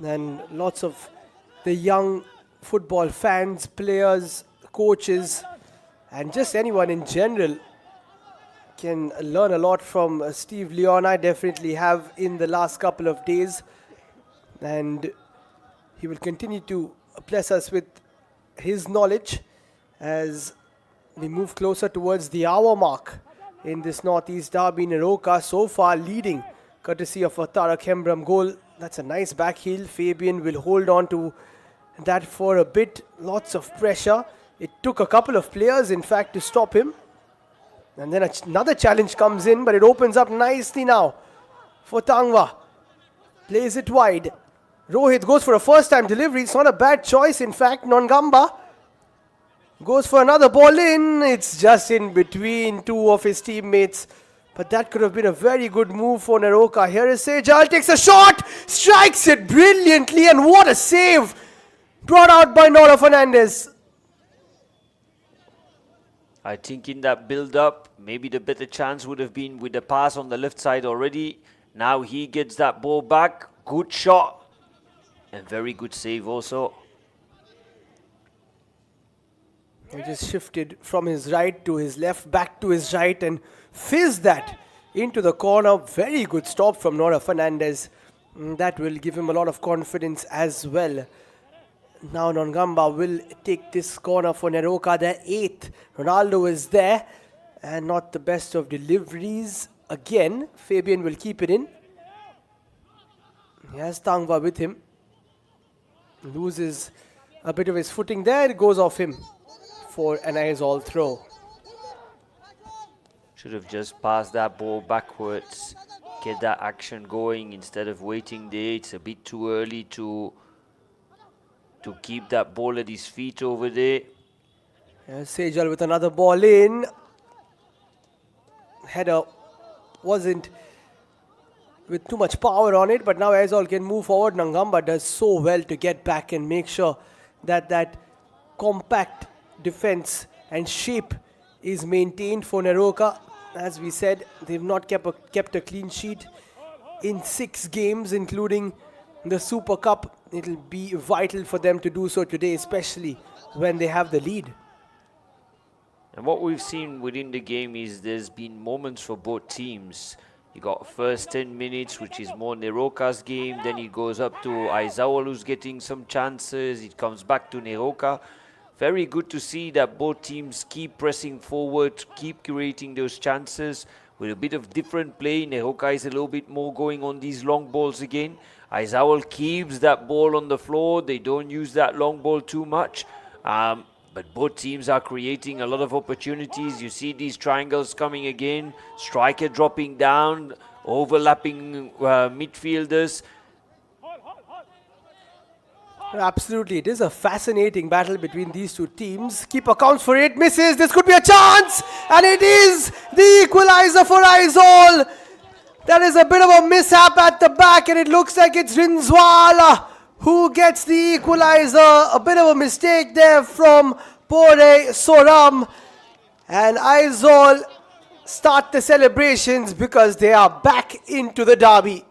And lots of the young football fans, players, coaches, and just anyone in general can learn a lot from Steve Leon. I definitely have in the last couple of days. And he will continue to bless us with his knowledge as we move closer towards the hour mark in this Northeast Derby. Neroca so far leading courtesy of a Tarak Hembram goal. That's a nice back heel. Fabian will hold on to that for a bit. Lots of pressure. It took a couple of players, in fact, to stop him. And then another challenge comes in, but it opens up nicely now for Tangwa. Plays it wide. Rohit goes for a first-time delivery. It's not a bad choice, in fact. Nongamba goes for another ball in. It's just in between two of his teammates. But that could have been a very good move for Neroca. Here is Aizawl, takes a shot, strikes it brilliantly, and what a save brought out by Nora Fernandez. I think in that build-up, maybe the better chance would have been with the pass on the left side already. Now he gets that ball back. Good shot. And very good save also. He just shifted from his right to his left, back to his right, and fizzed that into the corner. Very good stop from Nora Fernandez. That will give him a lot of confidence as well. Now Nongamba will take this corner for Neroca, their 8th. Ronaldo is there, and not the best of deliveries. Again, Fabian will keep it in. He has Tangva with him. Loses a bit of his footing there. It goes off him for an Aizawl throw. Should have just passed that ball backwards. Get that action going instead of waiting there. It's a bit too early to keep that ball at his feet over there. Aizawl with another ball in. Header wasn't with too much power on it, but now Aizawl can move forward. Nongamba does so well to get back and make sure that that compact defense and shape is maintained for Neroca. As we said, they've not kept a clean sheet in 6 games, including the Super Cup. It'll be vital for them to do so today, especially when they have the lead. And what we've seen within the game is there's been moments for both teams. You got first 10 minutes, which is more Neroca's game. Then it goes up to Aizawl, who's getting some chances. It comes back to Neroca. Very good to see that both teams keep pressing forward, keep creating those chances with a bit of different play. Neroca is a little bit more going on these long balls again. Aizawl keeps that ball on the floor. They don't use that long ball too much. But both teams are creating a lot of opportunities. You see these triangles coming again. Striker dropping down, overlapping midfielders. Absolutely, it is a fascinating battle between these two teams. Keeper counts for it, misses. This could be a chance, and it is the equalizer for Aizawl. That is a bit of a mishap at the back, and it looks like it's Rinzwala who gets the equalizer. A bit of a mistake there from Pore Soram, and Aizawl start the celebrations because they are back into the derby.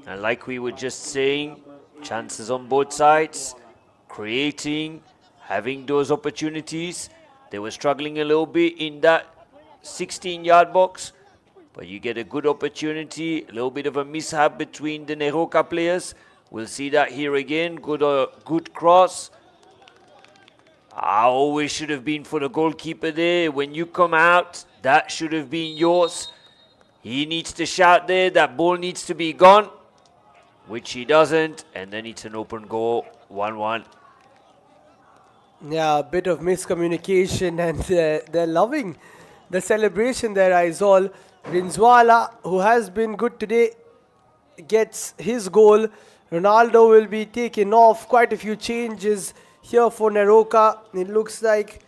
And like we were just saying, chances on both sides, creating, having those opportunities. They were struggling a little bit in that 16-yard box, but you get a good opportunity, a little bit of a mishap between the Neroca players. We'll see that here again. Good cross. Always should have been for the goalkeeper there. When you come out, that should have been yours. He needs to shout there. That ball needs to be gone, which he doesn't, and then it's an open goal, 1-1. Yeah, a bit of miscommunication, and they're loving the celebration there, Aizawl. Rinzwala, who has been good today, gets his goal. Ronaldo will be taken off. Quite a few changes here for Neroca. It looks like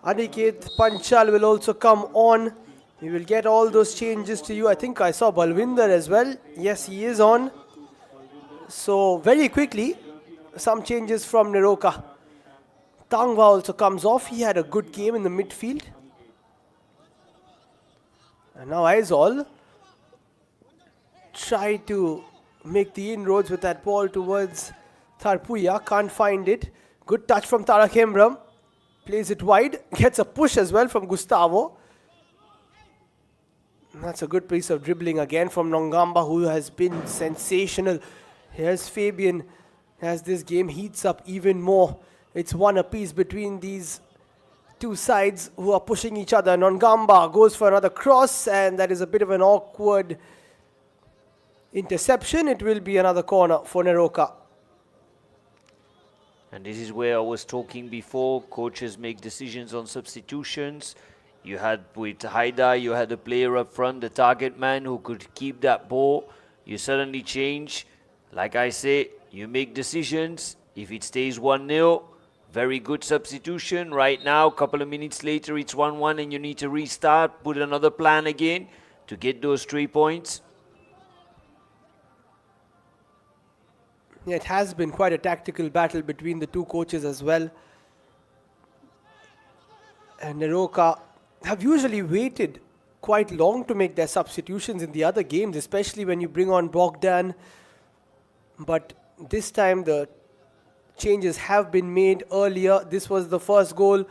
Aniket Panchal will also come on. We will get all those changes to you. I think I saw Balwinder as well. Yes, he is on. So very quickly, some changes from Neroca. Tangva also comes off. He had a good game in the midfield. And now Aizawl try to make the inroads with that ball towards Tharpuya. Can't find it. Good touch from Tarak Hembram. Plays it wide. Gets a push as well from Gustavo. That's a good piece of dribbling again from Nongamba, who has been sensational. Here's Fabian as this game heats up even more. It's one apiece between these two sides who are pushing each other. Nongamba goes for another cross, and that is a bit of an awkward interception. It will be another corner for Neroca. And this is where I was talking before. Coaches make decisions on substitutions. You had with Haida, you had a player up front, the target man who could keep that ball. You suddenly change. Like I say, you make decisions. If it stays 1-0, Very good substitution. Right now, a couple of minutes later, it's 1-1 and you need to restart, put another plan again to get those 3 points. Yeah, it has been quite a tactical battle between the two coaches as well. And Neroca have usually waited quite long to make their substitutions in the other games, especially when you bring on Bogdan. But this time the changes have been made earlier. This was the first goal.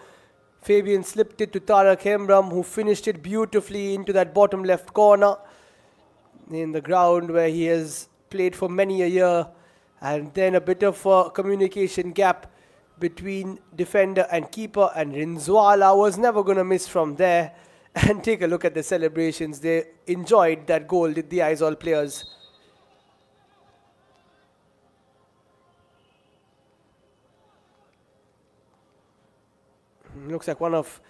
Fabian slipped it to Tarak Hembram, who finished it beautifully into that bottom left corner in the ground where he has played for many a year. And then a bit of a communication gap between defender and keeper, and Rinzwala was never going to miss from there. And take a look at the celebrations. They enjoyed that goal, did the Aizawl players. Looks like one of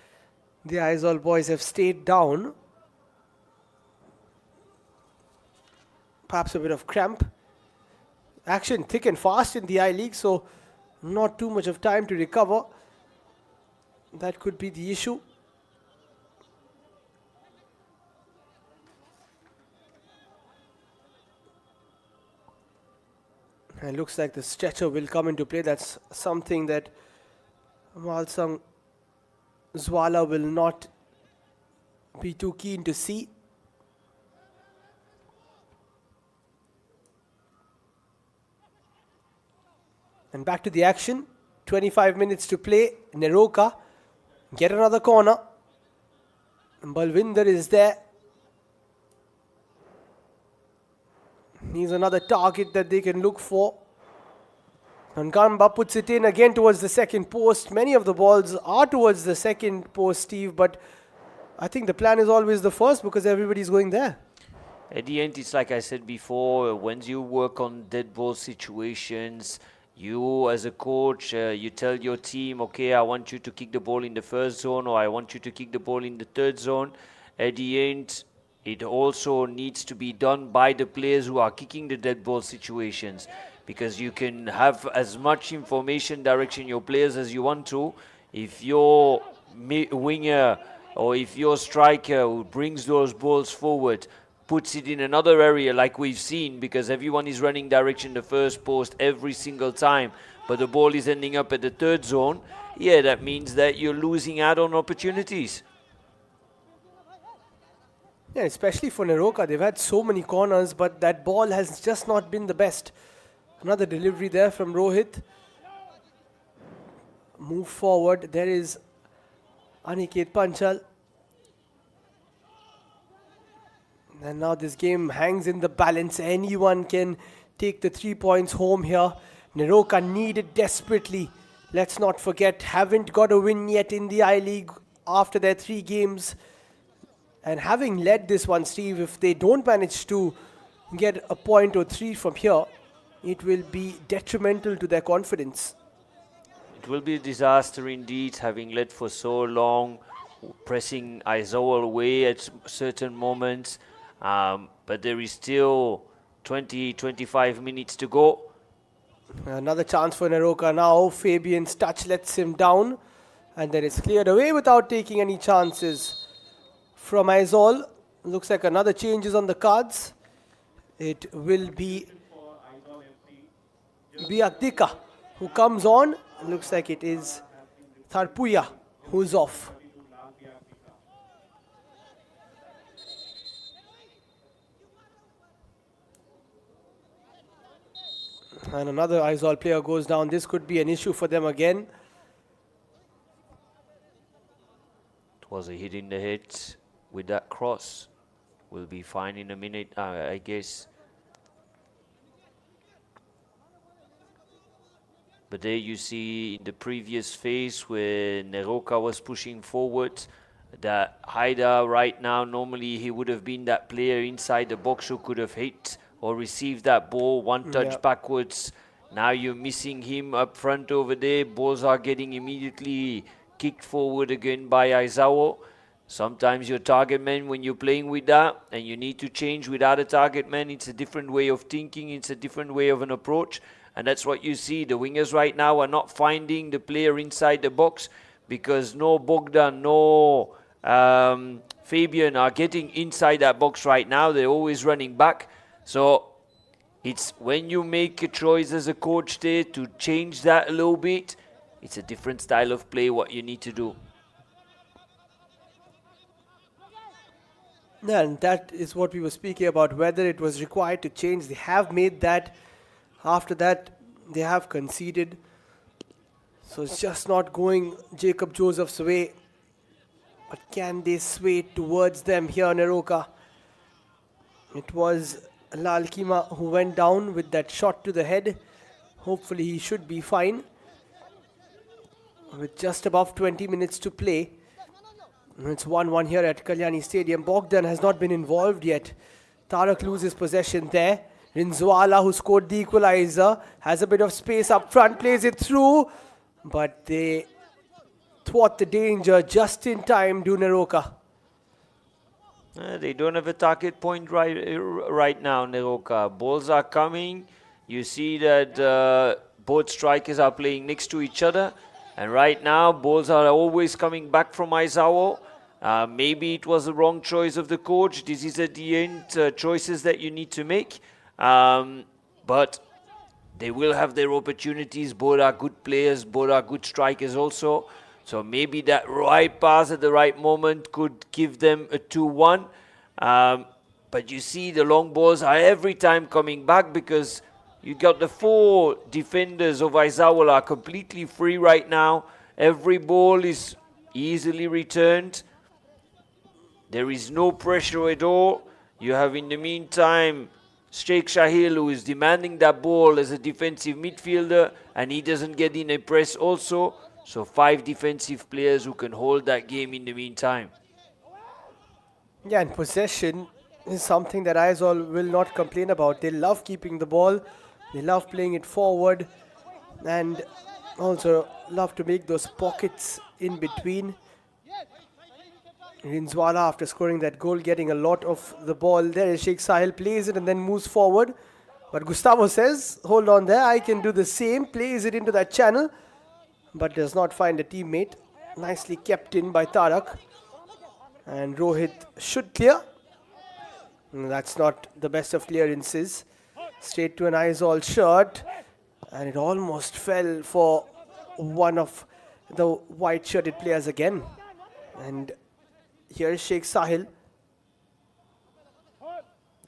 the Aizawl boys have stayed down. Perhaps a bit of cramp. Action thick and fast in the I-League, so not too much of time to recover. That could be the issue. And it looks like the stretcher will come into play. That's something that Malsang Zwala will not be too keen to see. And back to the action. 25 minutes to play. Neroca get another corner. Balwinder is there. He's another target that they can look for. And Gamba puts it in again towards the second post. Many of the balls are towards the second post, Steve, but I think the plan is always the first because everybody's going there. At the end, it's like I said before, when you work on dead ball situations, you as a coach, you tell your team, okay, I want you to kick the ball in the first zone, or I want you to kick the ball in the third zone. At the end, it also needs to be done by the players who are kicking the dead ball situations, because you can have as much information direction your players as you want to. If your winger or if your striker who brings those balls forward puts it in another area like we've seen, because everyone is running direction the first post every single time, but the ball is ending up at the third zone, yeah, that means that you're losing out on opportunities. Yeah, especially for Neroca, they've had so many corners, but that ball has just not been the best. Another delivery there from Rohit. Move forward. There is Aniket Panchal. And now this game hangs in the balance. Anyone can take the 3 points home here. Neroca need it desperately. Let's not forget, haven't got a win yet in the I-League after their 3 games. And having led this one, Steve, if they don't manage to get a point or 3 from here, it will be detrimental to their confidence. It will be a disaster indeed, having led for so long, pressing Aizawl away at certain moments. But there is still 20-25 minutes to go. Another chance for Neroca now. Fabian's touch lets him down. And then it's cleared away without taking any chances from Aizawl. Looks like another change is on the cards. It will be Biakdika who comes on. Looks like it is Tharpuya who's off. And another Aizawl player goes down. This could be an issue for them again. It was a hit in the head with that cross. We'll be fine in a minute, I guess. But there you see in the previous phase where Neroca was pushing forward, that Haida right now, normally he would have been that player inside the box who could have hit or received that ball, one touch backwards. Now you're missing him up front over there. Balls are getting immediately kicked forward again by Aizawl. Sometimes your target man, when you're playing with that and you need to change without a target man, it's a different way of thinking, it's a different way of an approach. And that's what you see. The wingers right now are not finding the player inside the box because no Bogdan, no Fabian are getting inside that box right now. They're always running back. So it's when you make a choice as a coach there to change that a little bit, it's a different style of play what you need to do. Yeah, and that is what we were speaking about, whether it was required to change. They have made that. After that, they have conceded. So it's just not going Jacob Joseph's way. But can they sway towards them here, Neroca? It was Lal Kima who went down with that shot to the head. Hopefully he should be fine. With just above 20 minutes to play. It's 1-1 here at Kalyani Stadium. Bogdan has not been involved yet. Tarak loses possession there. Rinzwala, who scored the equalizer, has a bit of space up front, plays it through. But they thwart the danger just in time, do Neroca. They don't have a target point right now, Neroca. Balls are coming. You see that both strikers are playing next to each other. And right now, balls are always coming back from Aizawl. Maybe it was the wrong choice of the coach. This is at the end choices that you need to make. But they will have their opportunities. Both are good players. Both are good strikers also. So maybe that right pass at the right moment could give them a 2-1. But you see the long balls are every time coming back because you got the 4 defenders of Aizawl are completely free right now. Every ball is easily returned. There is no pressure at all. You have in the meantime Sheikh Shahil, who is demanding that ball as a defensive midfielder, and he doesn't get in a press also. So 5 defensive players who can hold that game in the meantime. Yeah, and possession is something that Aizawl will not complain about. They love keeping the ball. They love playing it forward and also love to make those pockets in between. Rinzwala, after scoring that goal, getting a lot of the ball there. Sheikh Sahil plays it and then moves forward. But Gustavo says, hold on there, I can do the same. Plays it into that channel, but does not find a teammate. Nicely kept in by Tarak. And Rohit should clear. That's not the best of clearances. Straight to an Aizawl shirt. And it almost fell for one of the white shirted players again. And here is Sheikh Sahil.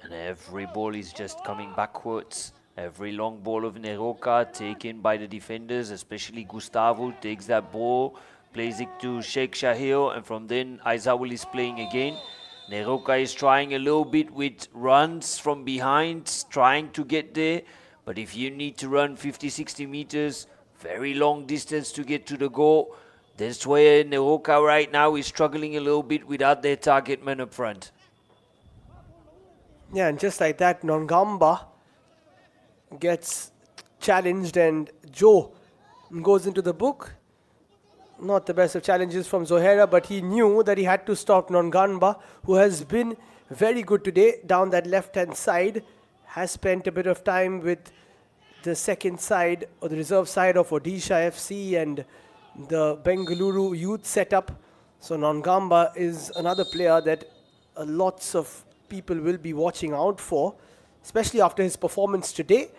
And every ball is just coming backwards. Every long ball of Neroca taken by the defenders, especially Gustavo takes that ball, plays it to Sheikh Shahil, and from then Aizawl is playing again. Neroca is trying a little bit with runs from behind, trying to get there. But if you need to run 50-60 meters, very long distance to get to the goal, that's where Neroca right now is struggling a little bit without their target man up front. Yeah, and just like that, Nongamba gets challenged and Joe goes into the book. Not the best of challenges from Zohera, but he knew that he had to stop Nongamba, who has been very good today down that left-hand side. Has spent a bit of time with the second side or the reserve side of Odisha FC and the Bengaluru youth setup. So Nongamba is another player that lots of people will be watching out for, especially after his performance today.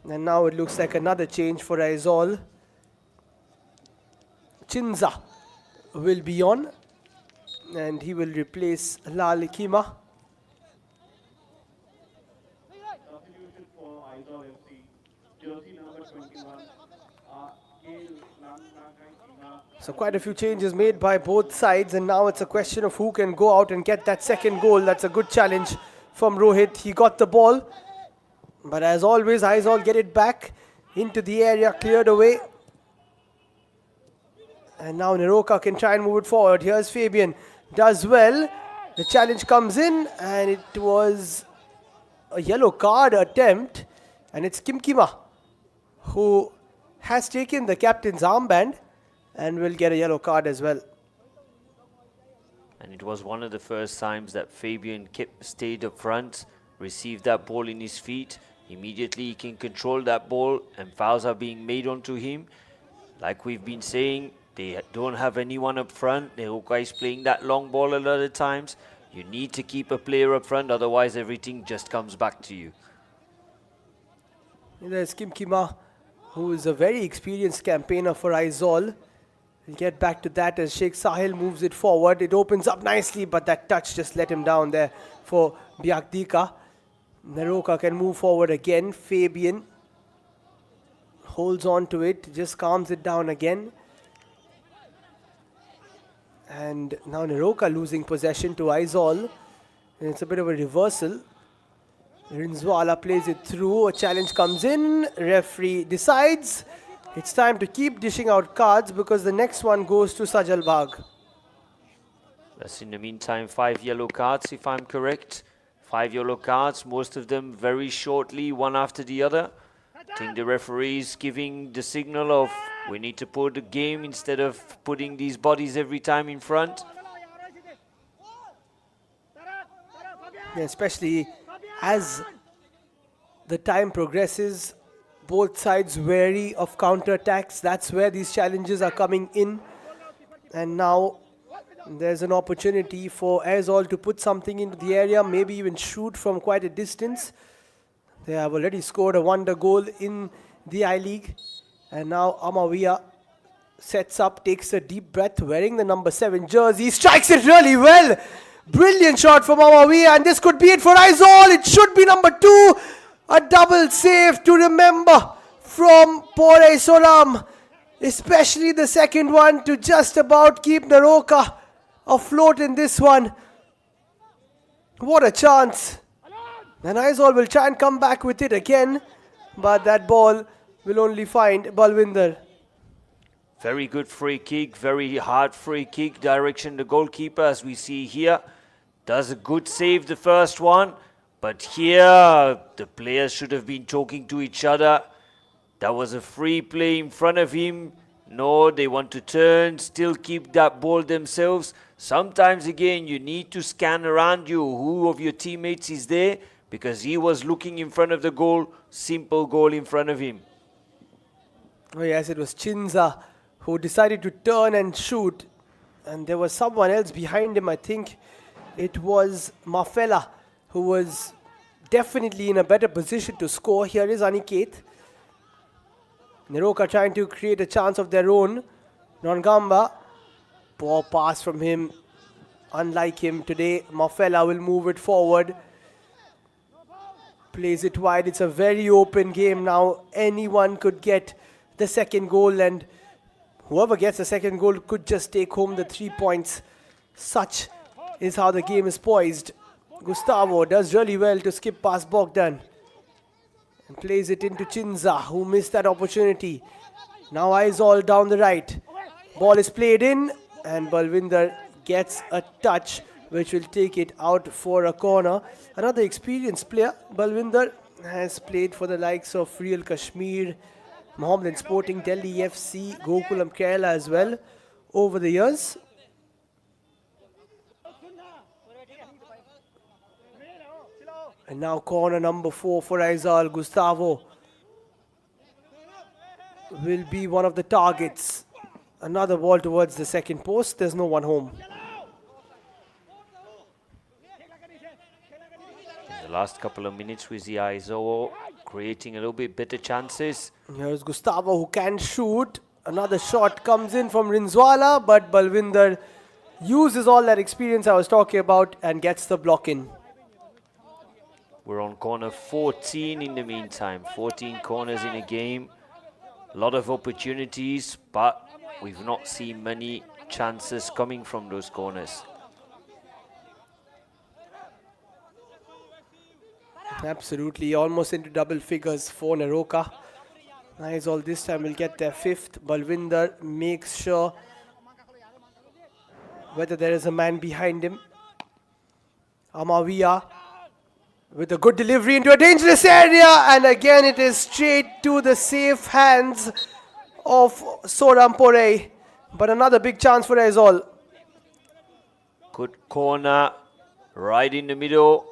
And now it looks like another change for Aizawl. Chinza will be on and he will replace Lal Kima. Substitution for Aizawl FC, jersey number 21, So quite a few changes made by both sides, and now it's a question of who can go out and get that second goal. That's a good challenge from Rohit. He got the ball, but as always, Aizawl get it back into the area, cleared away. And now Neroca can try and move it forward. Here's Fabian, does well. The challenge comes in, and it was a yellow card attempt, and it's Kimkima who has taken the captain's armband and will get a yellow card as well. And it was one of the first times that Fabian stayed up front, received that ball in his feet. immediately he can control that ball and fouls are being made onto him. Like we've been saying, they don't have anyone up front. Neroca is playing that long ball a lot of times. You need to keep a player up front, otherwise everything just comes back to you. There's Kim Kima, who is a very experienced campaigner for Aizawl. We'll get back to that as Sheikh Sahil moves it forward. It opens up nicely, but that touch just let him down there for Biakdika. Neroca can move forward again. Fabian holds on to it, just calms it down again. And now Neroca losing possession to Aizawl. And it's a bit of a reversal. Rinzwala plays it through. A challenge comes in. Referee decides it's time to keep dishing out cards because the next one goes to Sajal Bagh. That's in the meantime 5 yellow cards, if I'm correct. 5 yellow cards, most of them very shortly, one after the other. I think the referee is giving the signal of we need to put the game instead of putting these bodies every time in front. Yeah, especially as the time progresses, both sides wary of counter-attacks. That's where these challenges are coming in. And now there's an opportunity for Aizawl to put something into the area, maybe even shoot from quite a distance. They have already scored a wonder goal in the I-League. And now Amawiya sets up, takes a deep breath, wearing the number 7 jersey, strikes it really well. Brilliant shot from Amawiya, and this could be it for Aizawl. It should be number 2. A double save to remember from Pore Soram. Especially the second one to just about keep Neroca afloat in this one. What a chance. And Aizawl will try and come back with it again. But that ball will only find Balwinder. Very good free kick, very hard free kick direction. The goalkeeper, as we see here, does a good save the first one. But here, the players should have been talking to each other. That was a free play in front of him. No, they want to turn, still keep that ball themselves. Sometimes, again, you need to scan around you who of your teammates is there, because he was looking in front of the goal, simple goal in front of him. Oh yes, it was Chinza who decided to turn and shoot. And there was someone else behind him, I think. It was Mafela, who was definitely in a better position to score. Here is Aniket. Neroca trying to create a chance of their own. Nongamba, poor pass from him. Unlike him today, Mafela will move it forward. Plays it wide. It's a very open game now. Anyone could get the second goal, and whoever gets the second goal could just take home the 3 points. Such is how the game is poised. Gustavo does really well to skip past Bogdan and plays it into Chinza, who missed that opportunity. Now Aizawl down the right. Ball is played in, and Balwinder gets a touch which will take it out for a corner. Another experienced player. Balwinder has played for the likes of Real Kashmir, Mohammedan Sporting, Delhi FC, Gokulam Kerala as well over the years. And now corner number 4 for Aizawl. Gustavo will be one of the targets. Another ball towards the second post. There's no one home. In the last couple of minutes we see Aizawl creating a little bit better chances. Here's Gustavo, who can shoot. Another shot comes in from Rinzwala, but Balwinder uses all that experience I was talking about and gets the block in. We're on corner 14 in the meantime. 14 corners in a game. A lot of opportunities, but we've not seen many chances coming from those corners. Absolutely, almost into double figures for Neroca. Aizawl this time will get their 5th. Balwinder makes sure whether there is a man behind him. Amawiya with a good delivery into a dangerous area, and again it is straight to the safe hands of Sorampore. But another big chance for Aizawl. Good corner, right in the middle.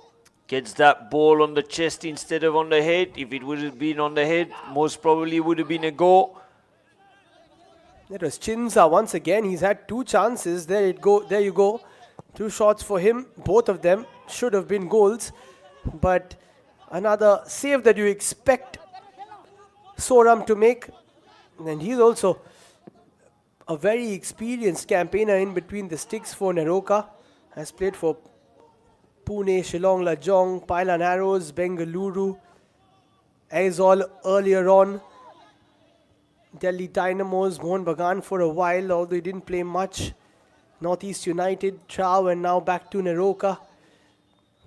Gets that ball on the chest instead of on the head. If it would have been on the head, most probably would have been a goal. That was Chinza once again. He's had 2 chances. There you go. 2 shots for him. Both of them should have been goals. But another save that you expect Soram to make. And he's also a very experienced campaigner in between the sticks for Neroca. Has played for Pune, Shillong, Lajong, Pailan Arrows, Bengaluru, Aizawl earlier on, Delhi Dynamos, Mohun Bagan for a while, although he didn't play much. Northeast United, Trau, and now back to Neroca.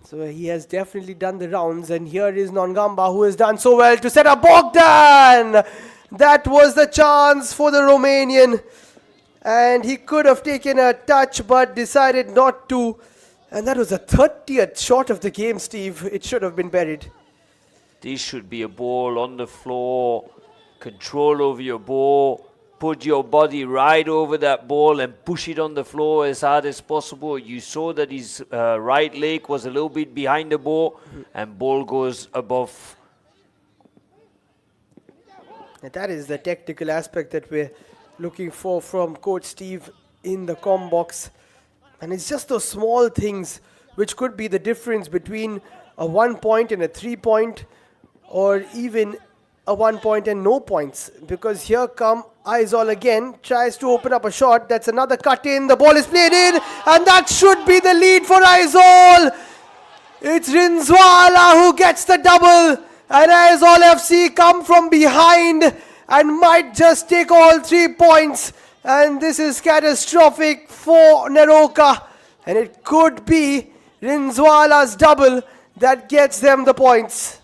So he has definitely done the rounds. And here is Nongamba, who has done so well to set up Bogdan. That was the chance for the Romanian. And he could have taken a touch but decided not to. And that was the 30th shot of the game, Steve. It should have been buried. This should be a ball on the floor. Control over your ball. Put your body right over that ball and push it on the floor as hard as possible. You saw that his right leg was a little bit behind the ball and ball goes above. And that is the technical aspect that we're looking for from Coach Steve in the comm box. And it's just those small things which could be the difference between a 1 point and a 3 point, or even a 1 point and no points. Because here come Aizawl again, tries to open up a shot. That's another cut in. The ball is played in, and that should be the lead for Aizawl. It's Rinzwala who gets the double, and Aizawl FC come from behind and might just take all 3 points. And this is catastrophic for Neroca. And it could be Rinzwala's double that gets them the points.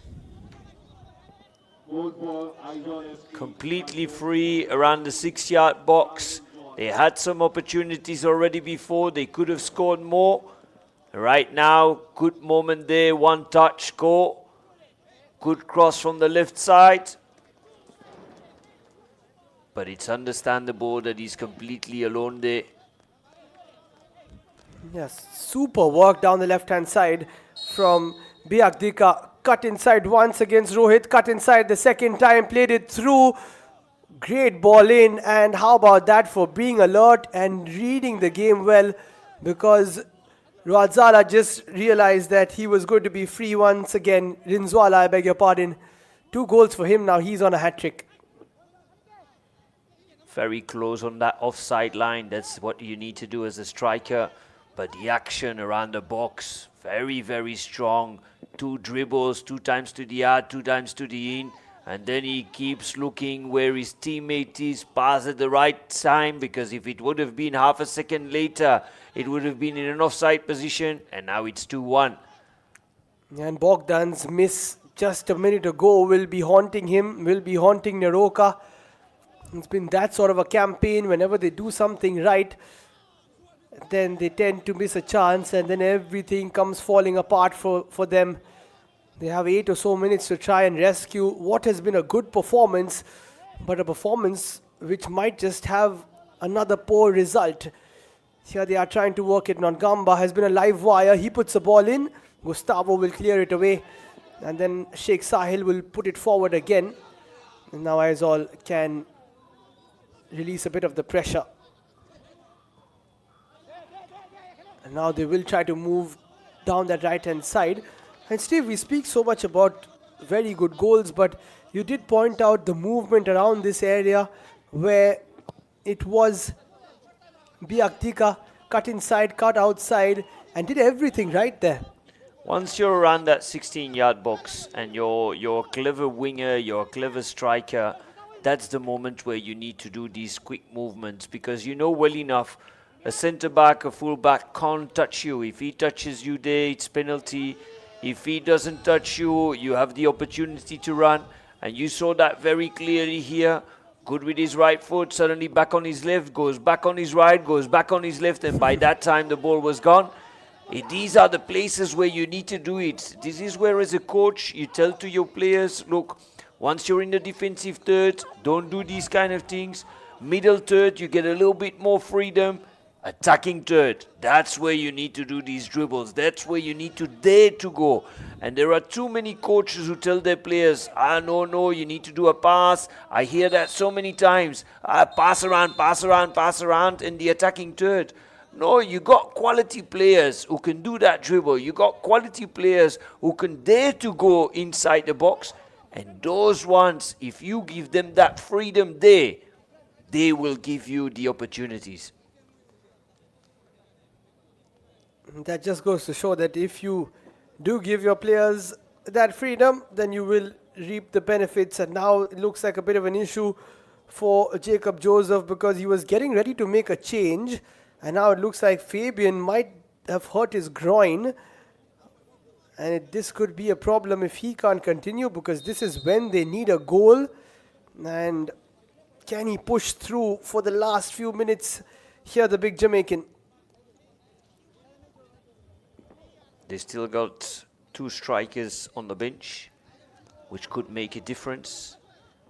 Completely free around the 6-yard box. They had some opportunities already before. They could have scored more. Right now, good moment there. 1 touch, goal. Good cross from the left side. But it's understandable that he's completely alone there. Yes, super work down the left-hand side from Biakdika. Cut inside once against Rohit. Cut inside the second time. Played it through. Great ball in. And how about that for being alert and reading the game well? Because Radzala just realized that he was going to be free once again. Rinzwala, I beg your pardon. 2 goals for him. Now he's on a hat-trick. Very close on that offside line. That's what you need to do as a striker. But the action around the box, very, very strong. 2 dribbles, 2 times to the out, 2 times to the in. And then he keeps looking where his teammate is, pass at the right time, because if it would have been half a second later, it would have been in an offside position, and now it's 2-1. And Bogdan's miss just a minute ago will be haunting him, will be haunting Neroca. It's been that sort of a campaign. Whenever they do something right, then they tend to miss a chance, and then everything comes falling apart for them. They have 8 or so minutes to try and rescue what has been a good performance, but a performance which might just have another poor result. Here they are trying to work it. Nongamba has been a live wire. He puts the ball in. Gustavo will clear it away, and then Sheikh Sahil will put it forward again. And now Aizawl can release a bit of the pressure. And now they will try to move down that right-hand side. And Steve, we speak so much about very good goals, but you did point out the movement around this area where it was Biakdika cut inside, cut outside, and did everything right there. Once you're around that 16-yard box and you're a clever winger, you're a clever striker, that's the moment where you need to do these quick movements, because you know well enough a centre-back, a full-back can't touch you. If he touches you there, it's penalty. If he doesn't touch you, you have the opportunity to run. And you saw that very clearly here. Good with his right foot, suddenly back on his left, goes back on his right, goes back on his left, and by that time the ball was gone. These are the places where you need to do it. This is where, as a coach, you tell to your players, look, once you're in the defensive third, don't do these kind of things. Middle third, you get a little bit more freedom. attacking third. That's where you need to do these dribbles. That's where you need to dare to go. And there are too many coaches who tell their players, no, you need to do a pass. I hear that so many times. Pass around in the attacking third. No, you got quality players who can do that dribble. You got quality players who can dare to go inside the box. And those ones, if you give them that freedom there, they will give you the opportunities. That just goes to show that if you do give your players that freedom, then you will reap the benefits. And now it looks like a bit of an issue for Jacob Joseph because he was getting ready to make a change. And now it looks like Fabian might have hurt his groin. And this could be a problem if he can't continue because this is when they need a goal. And can he push through for the last few minutes here, the big Jamaican? They still got 2 strikers on the bench, which could make a difference.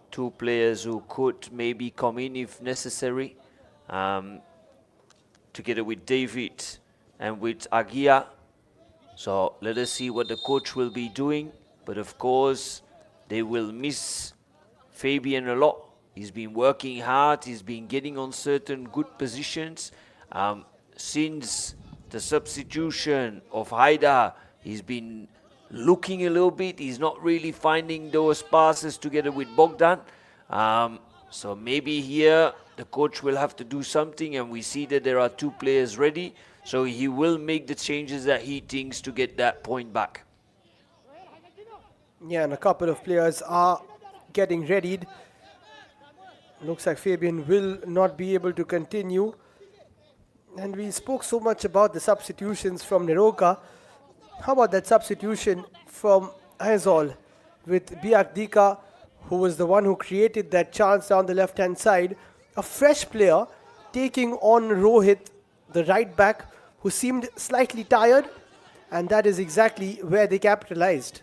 2 players who could maybe come in if necessary, together with David and with Agia. So let us see what the coach will be doing. But of course, they will miss Fabian a lot. He's been working hard. He's been getting on certain good positions. Since the substitution of Haidar, he's been looking a little bit. He's not really finding those passes together with Bogdan. So maybe here the coach will have to do something, and we see that there are 2 players ready. So he will make the changes that he thinks to get that point back. Yeah, and a couple of players are getting readied. Looks like Fabian will not be able to continue. And we spoke so much about the substitutions from Neroca. How about that substitution from Aizawl with Biak Dika, who was the one who created that chance down the left-hand side. A fresh player taking on Rohit, the right back, who seemed slightly tired. And that is exactly where they capitalized.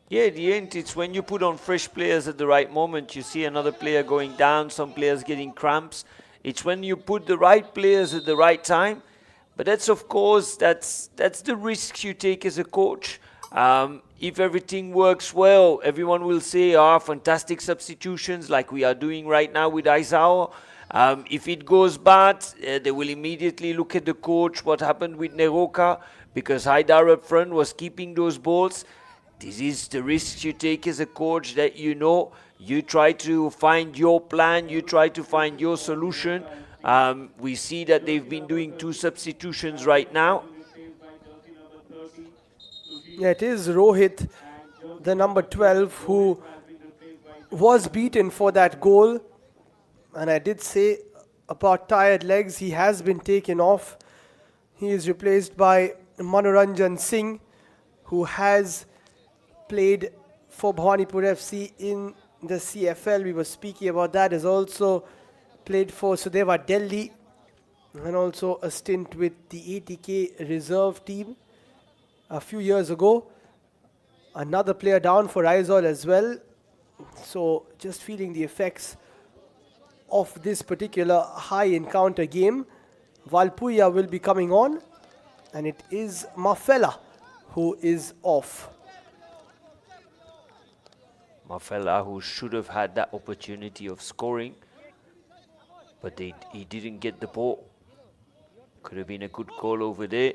Yeah, at the end, it's when you put on fresh players at the right moment. You see another player going down, some players getting cramps. It's when you put the right players at the right time. But that's, of course, that's the risk you take as a coach. If everything works well, everyone will say, fantastic substitutions like we are doing right now with Aizawl. If it goes bad, they will immediately look at the coach, what happened with Neroca, because Haidar up front was keeping those balls. This is the risk you take as a coach, that you try to find your plan, you try to find your solution. We see that they've been doing 2 substitutions right now. Yeah, it is Rohit, the number 12, who was beaten for that goal. And I did say about tired legs, he has been taken off. He is replaced by Manoranjan Singh, who has played for Bhawanipur FC in the CFL. We were speaking about that. Has also played for Sudeva Delhi and also a stint with the ATK reserve team a few years ago. Another player down for Aizawl as well. So just feeling the effects of this particular high encounter game. Valpuya will be coming on, and it is Mafela who is off. Mafela, who should have had that opportunity of scoring, but he didn't get the ball. Could have been a good goal over there.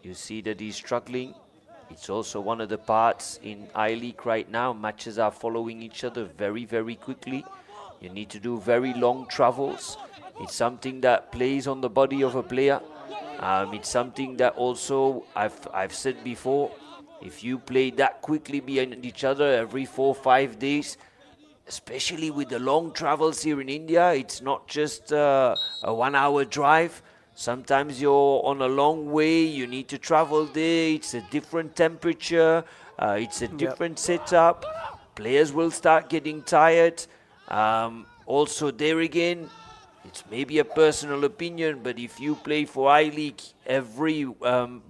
You see that he's struggling. It's also one of the parts in I-League right now. Matches are following each other very, very quickly. You need to do very long travels. It's something that plays on the body of a player. It's something that also I've said before. If you play that quickly behind each other every 4 or 5 days, especially with the long travels here in India, it's not just a 1 hour drive. Sometimes you're on a long way, you need to travel there, it's a different temperature, it's a different setup. Players will start getting tired. Also there again, it's maybe a personal opinion, but if you play for I-League every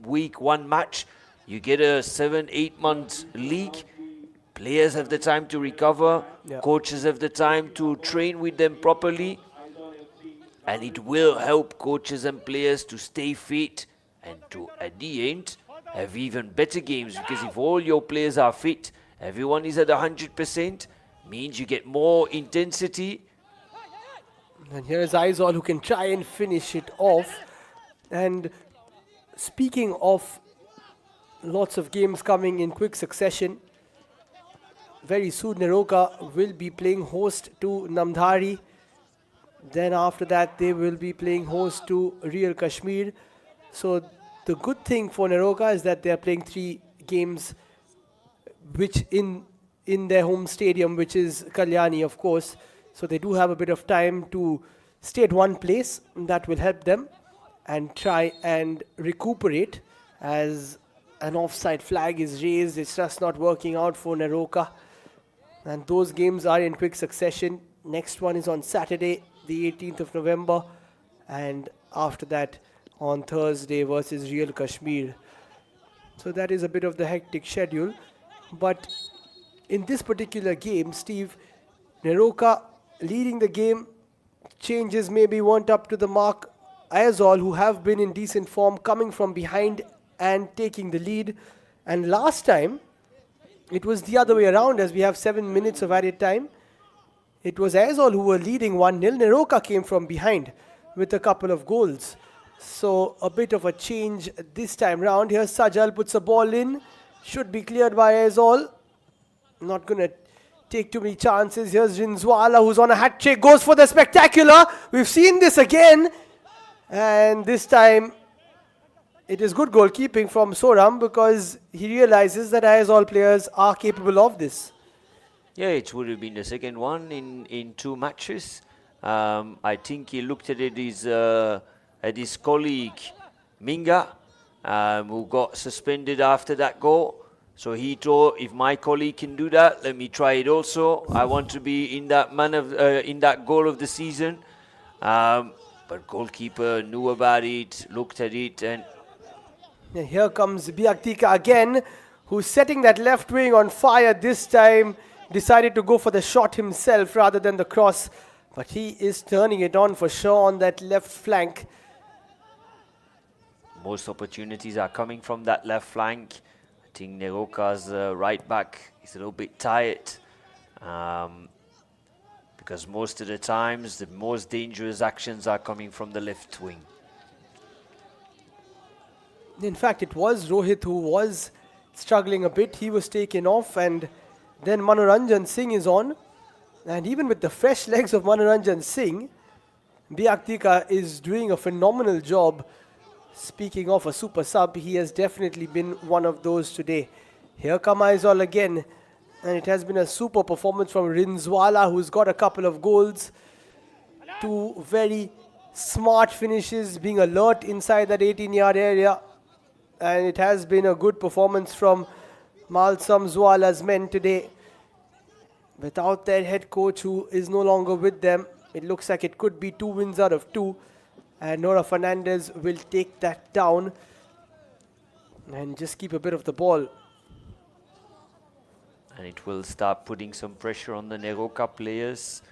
week 1 match, you get a 7-8 month league. Players have the time to recover. Coaches have the time to train with them properly. and it will help coaches and players to stay fit and to, at the end, have even better games, because if all your players are fit, everyone is at 100%, means you get more intensity. And here is Aizawl who can try and finish it off. And speaking of lots of games coming in quick succession, very soon Neroca will be playing host to Namdhari. Then after that they will be playing host to Real Kashmir. So the good thing for Neroca is that they are playing 3 games which in their home stadium, which is Kalyani, of course. So they do have a bit of time to stay at one place. That will help them and try and recuperate, as an offside flag is raised. It's just not working out for Neroca. And those games are in quick succession. Next one is on Saturday, the 18th of November. And after that, on Thursday versus Real Kashmir. So that is a bit of the hectic schedule. But in this particular game, Steve, Neroca leading the game, changes maybe weren't up to the mark. Aizawl, who have been in decent form, coming from behind and taking the lead. And last time, it was the other way around, as we have 7 minutes of added time. It was Aizawl who were leading 1-0. Neroca came from behind with a couple of goals. So a bit of a change this time round. Here Sajal puts a ball in. Should be cleared by Aizawl. Not going to take too many chances. Here's Rinzwala, who's on a hat trick. Goes for the spectacular. We've seen this again. And this time it is good goalkeeping from Soram, because he realizes that Aizawl players are capable of this. Yeah, it would have been the second one in 2 matches. I think he looked at it at his colleague Minga, who got suspended after that goal. So he thought, if my colleague can do that, let me try it also. I want to be in that in that goal of the season. But goalkeeper knew about it, looked at it, and here comes Biaktika again, who's setting that left wing on fire this time. Decided to go for the shot himself rather than the cross. But he is turning it on for sure on that left flank. most opportunities are coming from that left flank. I think Neroca's right back is a little bit tired. Because most of the times the most dangerous actions are coming from the left wing. In fact, it was Rohit who was struggling a bit. He was taken off, and then Manoranjan Singh is on. And even with the fresh legs of Manoranjan Singh, Biaktika is doing a phenomenal job. Speaking of a super sub, he has definitely been one of those today. Here come Aizawl again. And it has been a super performance from Rinzwala, who's got a couple of goals. Two very smart finishes, being alert inside that 18-yard area. And it has been a good performance from Malsam Zwala's men today. Without their head coach, who is no longer with them, it looks like it could be 2 wins out of 2. And Nora Fernandez will take that down and just keep a bit of the ball. And it will start putting some pressure on the Neroca players.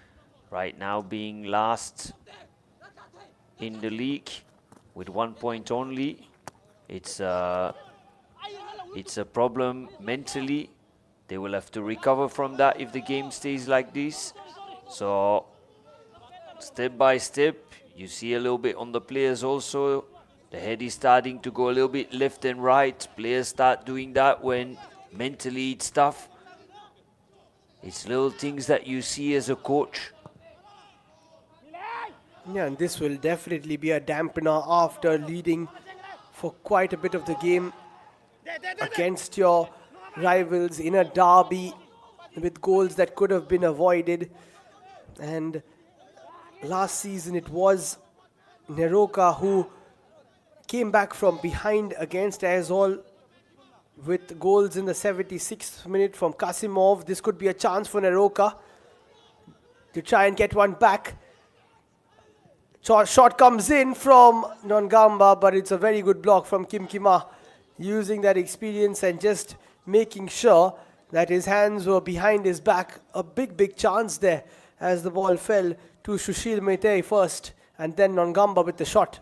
Right now being last in the league with 1 point only. It's a problem mentally. They will have to recover from that if the game stays like this. So step by step, you see a little bit on the players also. The head is starting to go a little bit left and right. Players start doing that when mentally it's tough. It's little things that you see as a coach. Yeah, and this will definitely be a dampener after leading for quite a bit of the game against your rivals in a derby with goals that could have been avoided. And last season it was Neroca who came back from behind against Aizawl with goals in the 76th minute from Kasimov. This could be a chance for Neroca to try and get one back. Shot comes in from Nongamba, but it's a very good block from Kim Kima, using that experience and just making sure that his hands were behind his back. A big chance there as the ball fell to Sushil Mehtai first, and then Nongamba with the shot.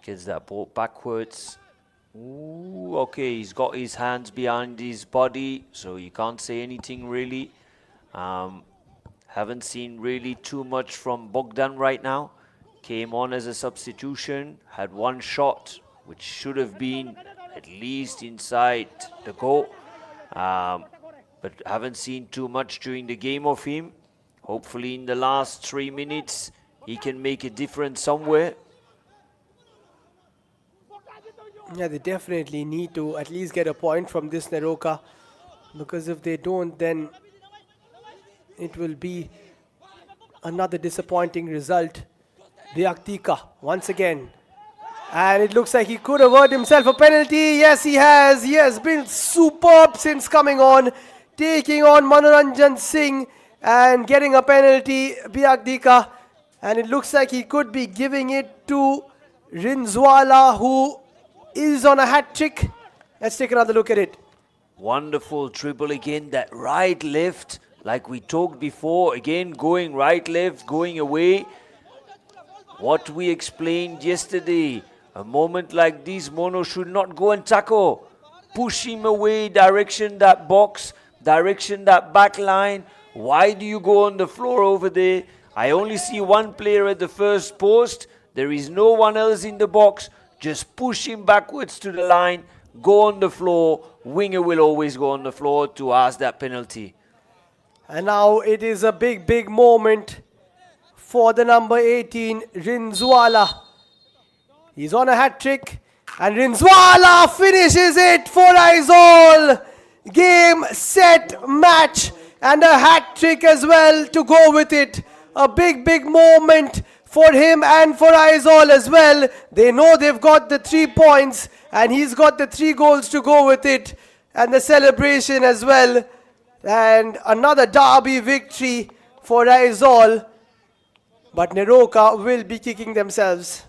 Gets that ball backwards. Ooh, okay, he's got his hands behind his body, so you can't say anything really. Haven't seen really too much from Bogdan right now. Came on as a substitution, had one shot, which should have been at least inside the goal. But haven't seen too much during the game of him. Hopefully in the last 3 minutes, he can make a difference somewhere. Yeah, they definitely need to at least get a point from this Neroca, because if they don't, then it will be another disappointing result. Vyaktika once again, and it looks like he could avert himself a penalty. Yes, he has. He has been superb since coming on, taking on Manoranjan Singh and getting a penalty, Vyaktika, and it looks like he could be giving it to Rinzwala, who is on a hat trick. Let's take another look at it. Wonderful dribble again, that right left, like we talked before, again going right left, going away. What we explained yesterday, a moment like this, Mono should not go and tackle. Push him away, direction that box, direction that back line. Why do you go on the floor over there? I only see one player at the first post. There is no one else in the box. Just push him backwards to the line, go on the floor. Winger will always go on the floor to ask that penalty. And now it is a big, big moment for the number 18, Rinzwala. He's on a hat trick, and Rinzwala finishes it for Aizawl. Game, set, match, and a hat trick as well to go with it. A big, big moment for him and for Aizawl as well. They know they've got the 3 points, and he's got the 3 goals to go with it, and the celebration as well. And another derby victory for Aizawl, but Neroca will be kicking themselves.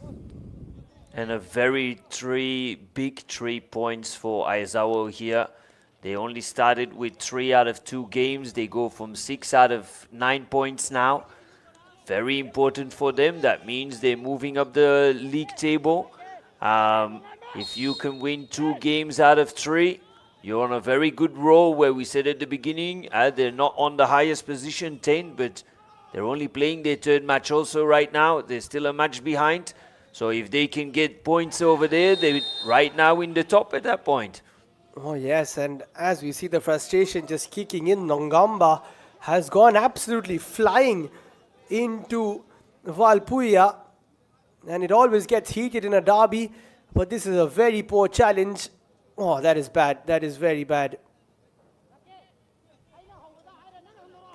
And a very big 3 points for Aizawl here. They only started with 3 out of 2 games. They go from 6 out of 9 points now. Very important for them. That means they're moving up the league table. If you can win 2 games out of 3, you're on a very good roll, where we said at the beginning, they're not on the highest position, 10, but they're only playing their 3rd match also right now. They're still a match behind. So if they can get points over there, they're right now in the top at that point. Oh yes, and as we see the frustration just kicking in, Nongamba has gone absolutely flying into Valpuya, and it always gets heated in a derby, but this is a very poor challenge. Oh, that is bad. That is very bad.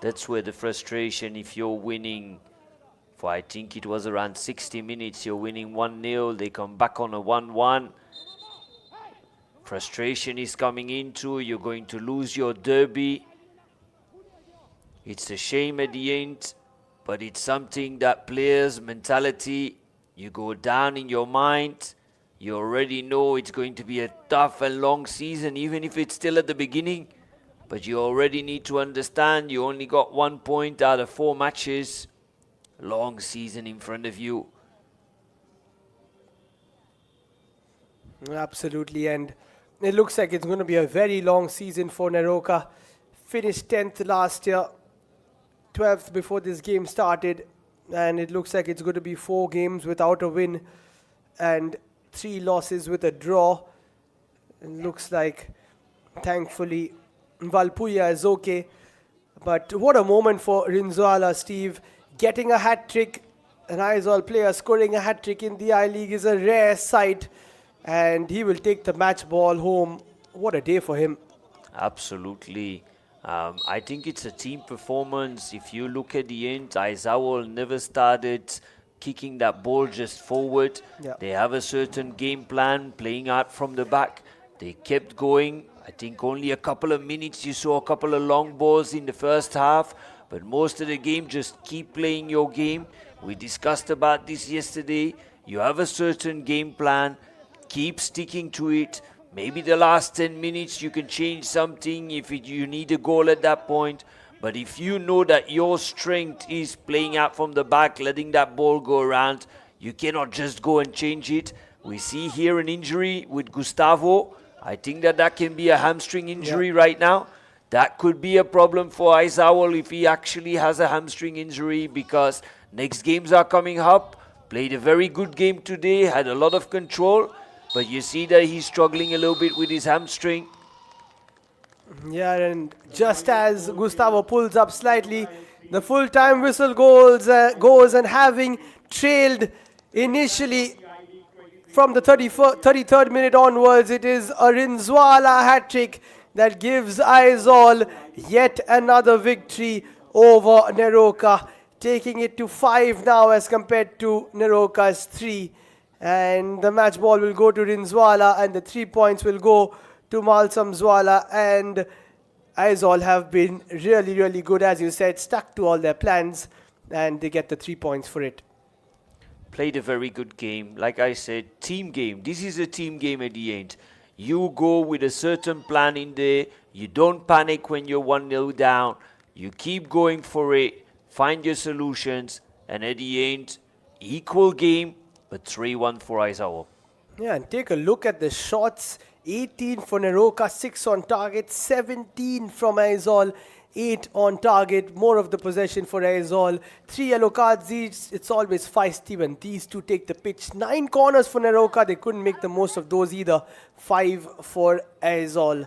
That's where the frustration, if you're winning for, I think it was around 60 minutes, you're winning 1-0, they come back on a 1-1. Frustration is coming into, you're going to lose your derby. It's a shame at the end, but it's something that players' mentality, you go down in your mind. You already know it's going to be a tough and long season, even if it's still at the beginning. But you already need to understand you only got 1 point out of 4 matches. Long season in front of you. Absolutely, and it looks like it's going to be a very long season for Neroca. Finished 10th last year, 12th before this game started, and it looks like it's going to be 4 games without a win and 3 losses with a draw. It looks like, thankfully, Valpuya is okay. But what a moment for Rinzwala, Steve. Getting a hat-trick, an Aizawl player scoring a hat-trick in the I-League is a rare sight. And he will take the match ball home. What a day for him. Absolutely. I think it's a team performance. If you look at the end, Aizawl never started kicking that ball just forward. Yeah. They have a certain game plan, playing out from the back. They kept going. I think only a couple of minutes you saw a couple of long balls in the first half, but most of the game just keep playing your game. We discussed about this yesterday. You have a certain game plan, keep sticking to it. Maybe the last 10 minutes you can change something if you need a goal at that point, But if you know that your strength is playing out from the back, letting that ball go around, you cannot just go and change it. We see here an injury with Gustavo. I think that can be a hamstring injury right now. That could be a problem for Aizawl if he actually has a hamstring injury, because next games are coming up. Played a very good game today, had a lot of control, but you see that he's struggling a little bit with his hamstring. Yeah, and just as Gustavo pulls up slightly, the full-time whistle goes and having trailed initially from the 33rd minute onwards, it is a Rinzwala hat-trick that gives Aizawl yet another victory over Neroca, taking it to 5 now as compared to Neroca's 3. And the match ball will go to Rinzwala and the 3 points will go to Malsam Zwala. And Aizawl have been really, really good, as you said, stuck to all their plans, and they get the 3 points for it. Played a very good game. Like I said, team game. This is a team game at the end. You go with a certain plan in there. You don't panic when you're 1-0 down. You keep going for it. Find your solutions. And at the end, equal game, but 3-1 for Aizawl. Yeah, and take a look at the shots. 18 for Neroca, 6 on target, 17 from Aizawl, 8 on target, more of the possession for Aizawl. 3 yellow cards each, it's always feisty when these two take the pitch. 9 corners for Neroca, they couldn't make the most of those either. 5 for Aizawl.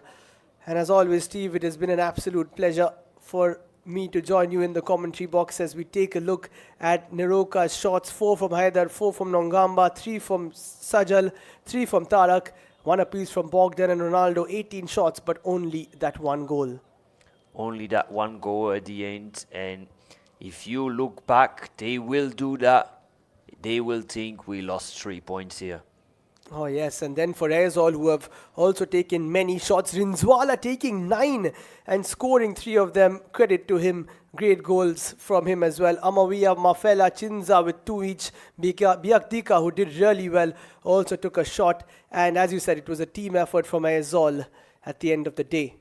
And as always, Steve, it has been an absolute pleasure for me to join you in the commentary box as we take a look at Neroca's shots. 4 from Haidar, 4 from Nongamba, 3 from Sajal, 3 from Tarak, 1 apiece from Bogdan and Ronaldo. 18 shots, but only that 1 goal. Only that 1 goal at the end. And if you look back, they will do that. They will think we lost 3 points here. Oh yes, and then for Aizawl, who have also taken many shots, Rinzwala taking 9 and scoring 3 of them. Credit to him, great goals from him as well. Amawiya, Mafela, Chinza with 2 each. Biakdika, who did really well, also took a shot. And as you said, it was a team effort from Aizawl at the end of the day.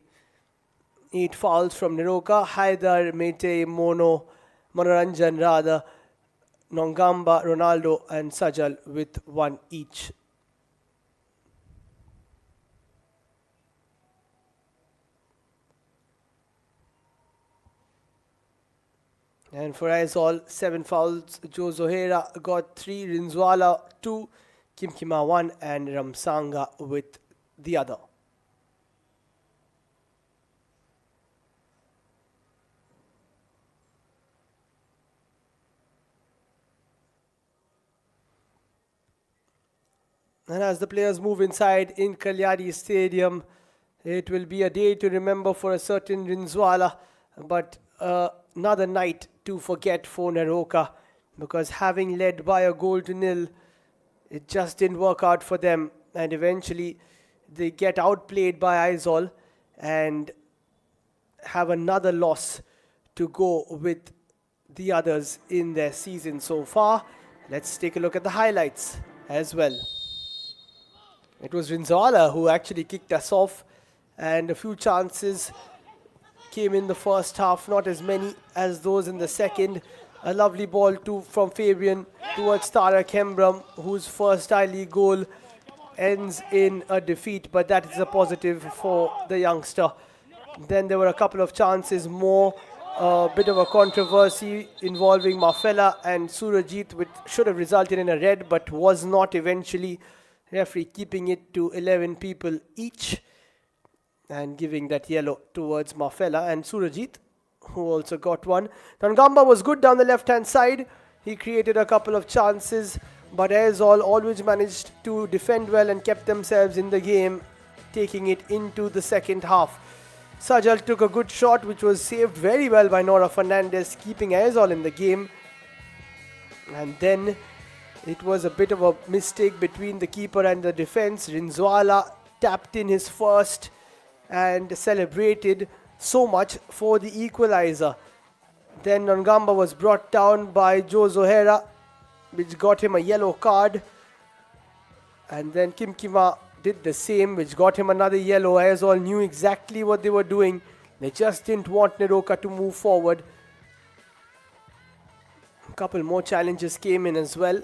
8 fouls from Neroca, Haidar, Mete, Monoranjan rather, Nongamba, Ronaldo and Sajal with 1 each. And for Aizawl, 7 fouls. Joe Zohera got 3, Rinzwala 2, Kimkima 1 and Ramsanga with the other. And as the players move inside in Kalyani Stadium, it will be a day to remember for a certain Rinzwala, but another night to forget for Neroca, because having led by a goal to nil, it just didn't work out for them, and eventually they get outplayed by Aizawl and have another loss to go with the others in their season so far. Let's take a look at the highlights as well. It was Rinzwala who actually kicked us off, and a few chances came in the first half, not as many as those in the second. A lovely ball from Fabian towards Tarak Hembram, whose first I-League goal ends in a defeat, but that is a positive for the youngster. Then there were a couple of chances more, a bit of a controversy involving Mafela and Surajit, which should have resulted in a red, but was not eventually. Referee keeping it to 11 people each and giving that yellow towards Mafela and Surajit, who also got 1. Nongamba was good down the left-hand side. He created a couple of chances, but Aizawl always managed to defend well and kept themselves in the game, taking it into the second half. Sajal took a good shot, which was saved very well by Nora Fernandez, keeping Aizawl in the game. And then it was a bit of a mistake between the keeper and the defense. Rinzwala tapped in his first and celebrated so much for the equalizer. Then Nongamba was brought down by Joe Zohera, which got him a yellow card. And then Kimkima did the same, which got him another yellow. Aizawl knew exactly what they were doing They just didn't want Neroca to move forward. A couple more challenges came in as well.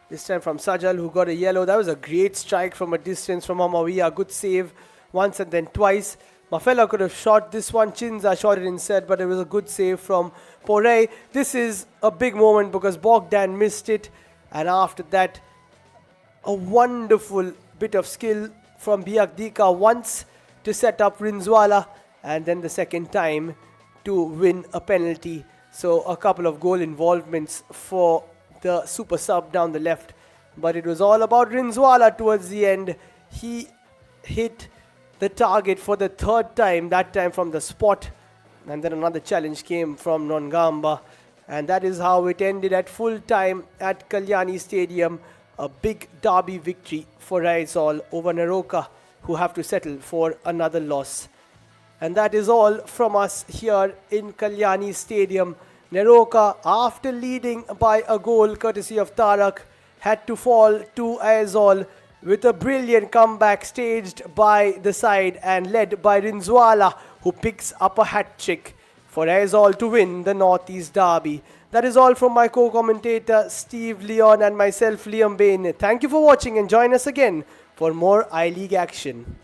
This time from Sajal, who got a yellow. That was a great strike from a distance from Amawiya. Good save once and then twice. Mafella could have shot this one. Chinza shot it instead, but it was a good save from Porey. This is a big moment because Bogdan missed it. And after that, a wonderful bit of skill from Biakdika once to set up Rinzwala, and then the second time to win a penalty. So a couple of goal involvements for the super sub down the left. But it was all about Rinzwala towards the end. He hit the target for the third time, that time from the spot. And then another challenge came from Nongamba. And that is how it ended at full time at Kalyani Stadium. A big derby victory for Aizawl over Neroca, who have to settle for another loss. And that is all from us here in Kalyani Stadium. Neroca, after leading by a goal courtesy of Tarak, had to fall to Aizawl with a brilliant comeback staged by the side and led by Rinzwala, who picks up a hat-trick for Aizawl to win the Northeast Derby. That is all from my co-commentator Steve Leon and myself, Liam Bain. Thank you for watching and join us again for more I-League action.